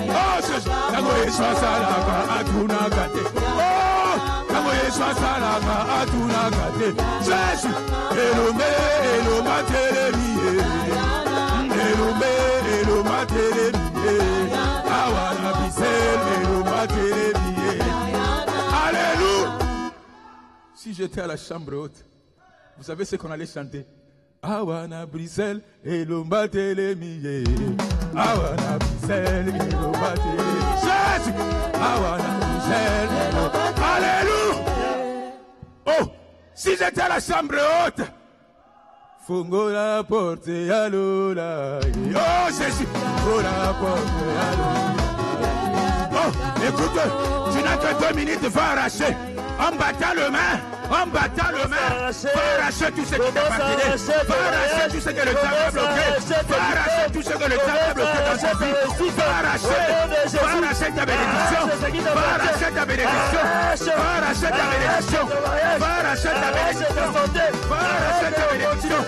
Oh Jésus. Tango Yesu asalaka atuna kate. Oh tango Yesu asalaka atuna kate. Jésus. Elome eloma telemi. Elome eloma telemi. Awana bisel eloma telemi. Alléluia. Si j'étais à la chambre haute, vous savez ce qu'on allait chanter? Awana Bruxelles et l'ombate les milliers. Awana Bruxelles et l'ombate les milliers. Awana Bruxelles et l'ombate. Alléluia. Oh, si j'étais à la chambre haute, Fongo la porte à l'ola. Oh Jésus, Fongo la porte à l'ola. Oh, écoute, tu n'as que 2 minutes, va arracher. En battant le main, va arracher tout ce qui t'appartenait, va arracher tout ce que le temps a bloqué, va arracher tout ce que le temps a bloqué dans ta vie, va arracher ta bénédiction, va arracher ta bénédiction, va arracher ta bénédiction, va arracher ta bénédiction, va arracher ta bénédiction.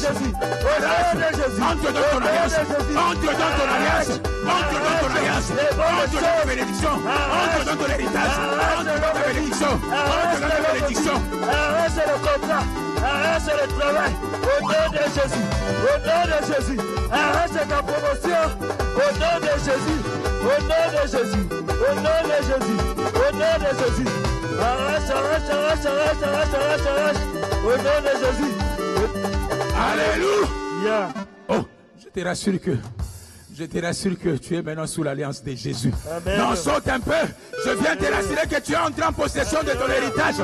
Jésus, entre dans ton alliance, entre dans ton alliance, entre dans ton alliance, entre dans ta bénédiction, entre dans ton héritage, entre dans ta bénédiction, entre dans ta bénédiction. Arrête le contrat, arrête le travail, au nom de Jésus, au nom de Jésus, arrête ta promotion, au nom de Jésus, au nom de Jésus, au nom de Jésus, au nom de Jésus. Arrête, au nom de Jésus. Alléluia. Oh, je te rassure que tu es maintenant sous l'alliance de Jésus. Amen. Non, saute un peu. Je viens te rassurer que tu es entré en possession de ton héritage.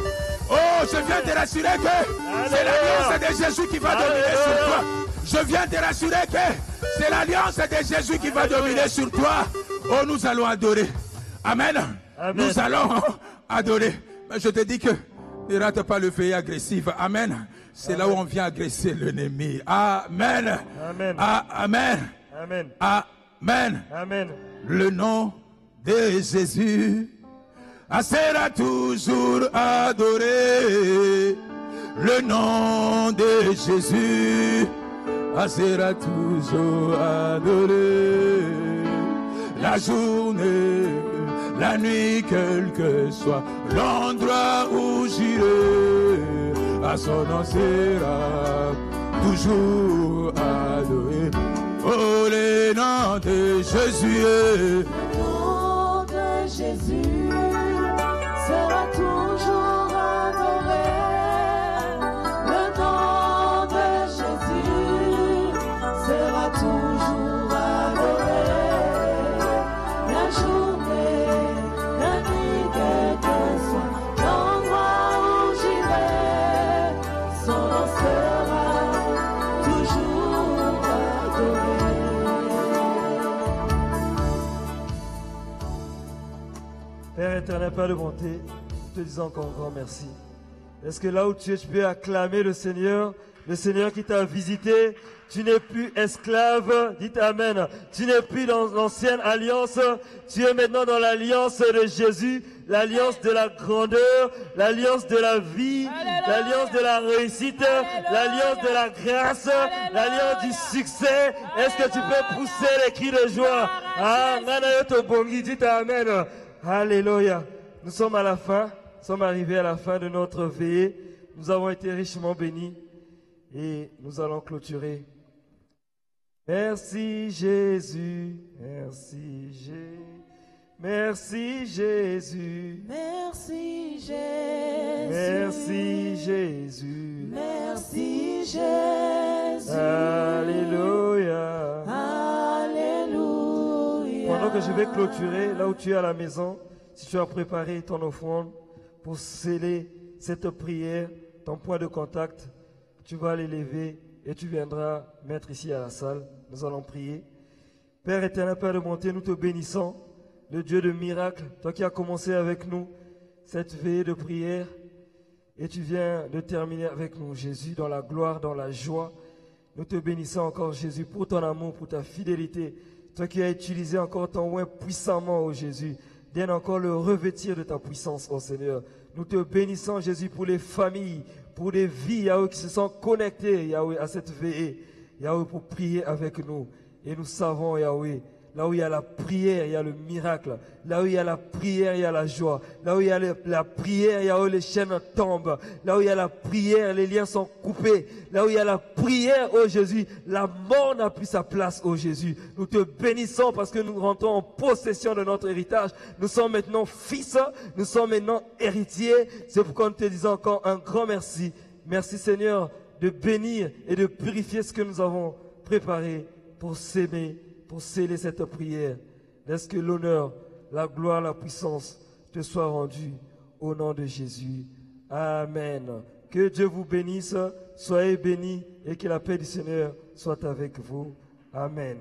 Oh, je viens te rassurer que c'est l'alliance de Jésus qui va dominer sur toi. Je viens te rassurer que c'est l'alliance de Jésus qui va dominer sur toi. Oh, nous allons adorer. Amen. Amen. Nous allons adorer. Mais je te dis que ne rate pas le feuillet agressif. Amen. C'est là où on vient agresser l'ennemi. Amen. Amen. Amen. Amen. Amen. Amen. Le nom de Jésus sera toujours adoré. Le nom de Jésus sera toujours adoré. La journée, la nuit, quel que soit l'endroit où j'irai, à son nom sera toujours adoré. Oh, le nom de Jésus, Le nom de Jésus sera toujours adoré. Le nom de Jésus sera toujours adoré. La journée, la nuit, quel que soit l'endroit où j'irai, son nom sera toujours adoré. Père éternel, Père de bonté, nous te disons encore un grand merci. Est-ce que là où tu es, tu peux acclamer le Seigneur qui t'a visité? Tu n'es plus esclave, dites Amen. Tu n'es plus dans l'ancienne alliance, tu es maintenant dans l'alliance de Jésus, l'alliance de la grandeur, l'alliance de la vie, Alléluia. l'alliance de la réussite, Alléluia. l'alliance de la grâce, Alléluia. l'alliance du succès. Est-ce que tu peux pousser les cris de joie? Ah, Nanayoto Bongi, dites Amen. Alléluia. Nous sommes à la fin, nous sommes arrivés à la fin de notre veillée. Nous avons été richement bénis et nous allons clôturer. Merci Jésus, merci Jésus, merci Jésus, Merci Jésus. merci Jésus. Merci Jésus. Alléluia. Alléluia. Pendant que je vais clôturer, là où tu es à la maison, si tu as préparé ton offrande pour sceller cette prière, ton point de contact, tu vas l'élever et tu viendras mettre ici à la salle. Nous allons prier. Père éternel, Père de bonté, nous te bénissons, le Dieu de miracles, toi qui as commencé avec nous cette veillée de prière et tu viens de terminer avec nous, Jésus, dans la gloire, dans la joie. Nous te bénissons encore, Jésus, pour ton amour, pour ta fidélité. Toi qui as utilisé encore ton oint puissamment, ô Jésus, viens encore le revêtir de ta puissance, ô Seigneur. Nous te bénissons, Jésus, pour les familles, pour les vies, Yahweh, qui se sont connectées, Yahweh, à cette veillée, Yahweh, pour prier avec nous. Et nous savons, Yahweh, Là où il y a la prière, il y a le miracle. Là où il y a la prière, il y a la joie. Là où il y a la prière, il y a où les chaînes tombent. Là où il y a la prière, les liens sont coupés. Là où il y a la prière, oh Jésus, la mort n'a plus sa place, oh Jésus. Nous te bénissons parce que nous rentrons en possession de notre héritage. Nous sommes maintenant fils, nous sommes maintenant héritiers. C'est pourquoi nous te disons encore un grand merci. Merci Seigneur de bénir et de purifier ce que nous avons préparé pour s'aimer, pour sceller cette prière. Laisse que l'honneur, la gloire, la puissance te soient rendus au nom de Jésus. Amen. Que Dieu vous bénisse, soyez bénis et que la paix du Seigneur soit avec vous. Amen.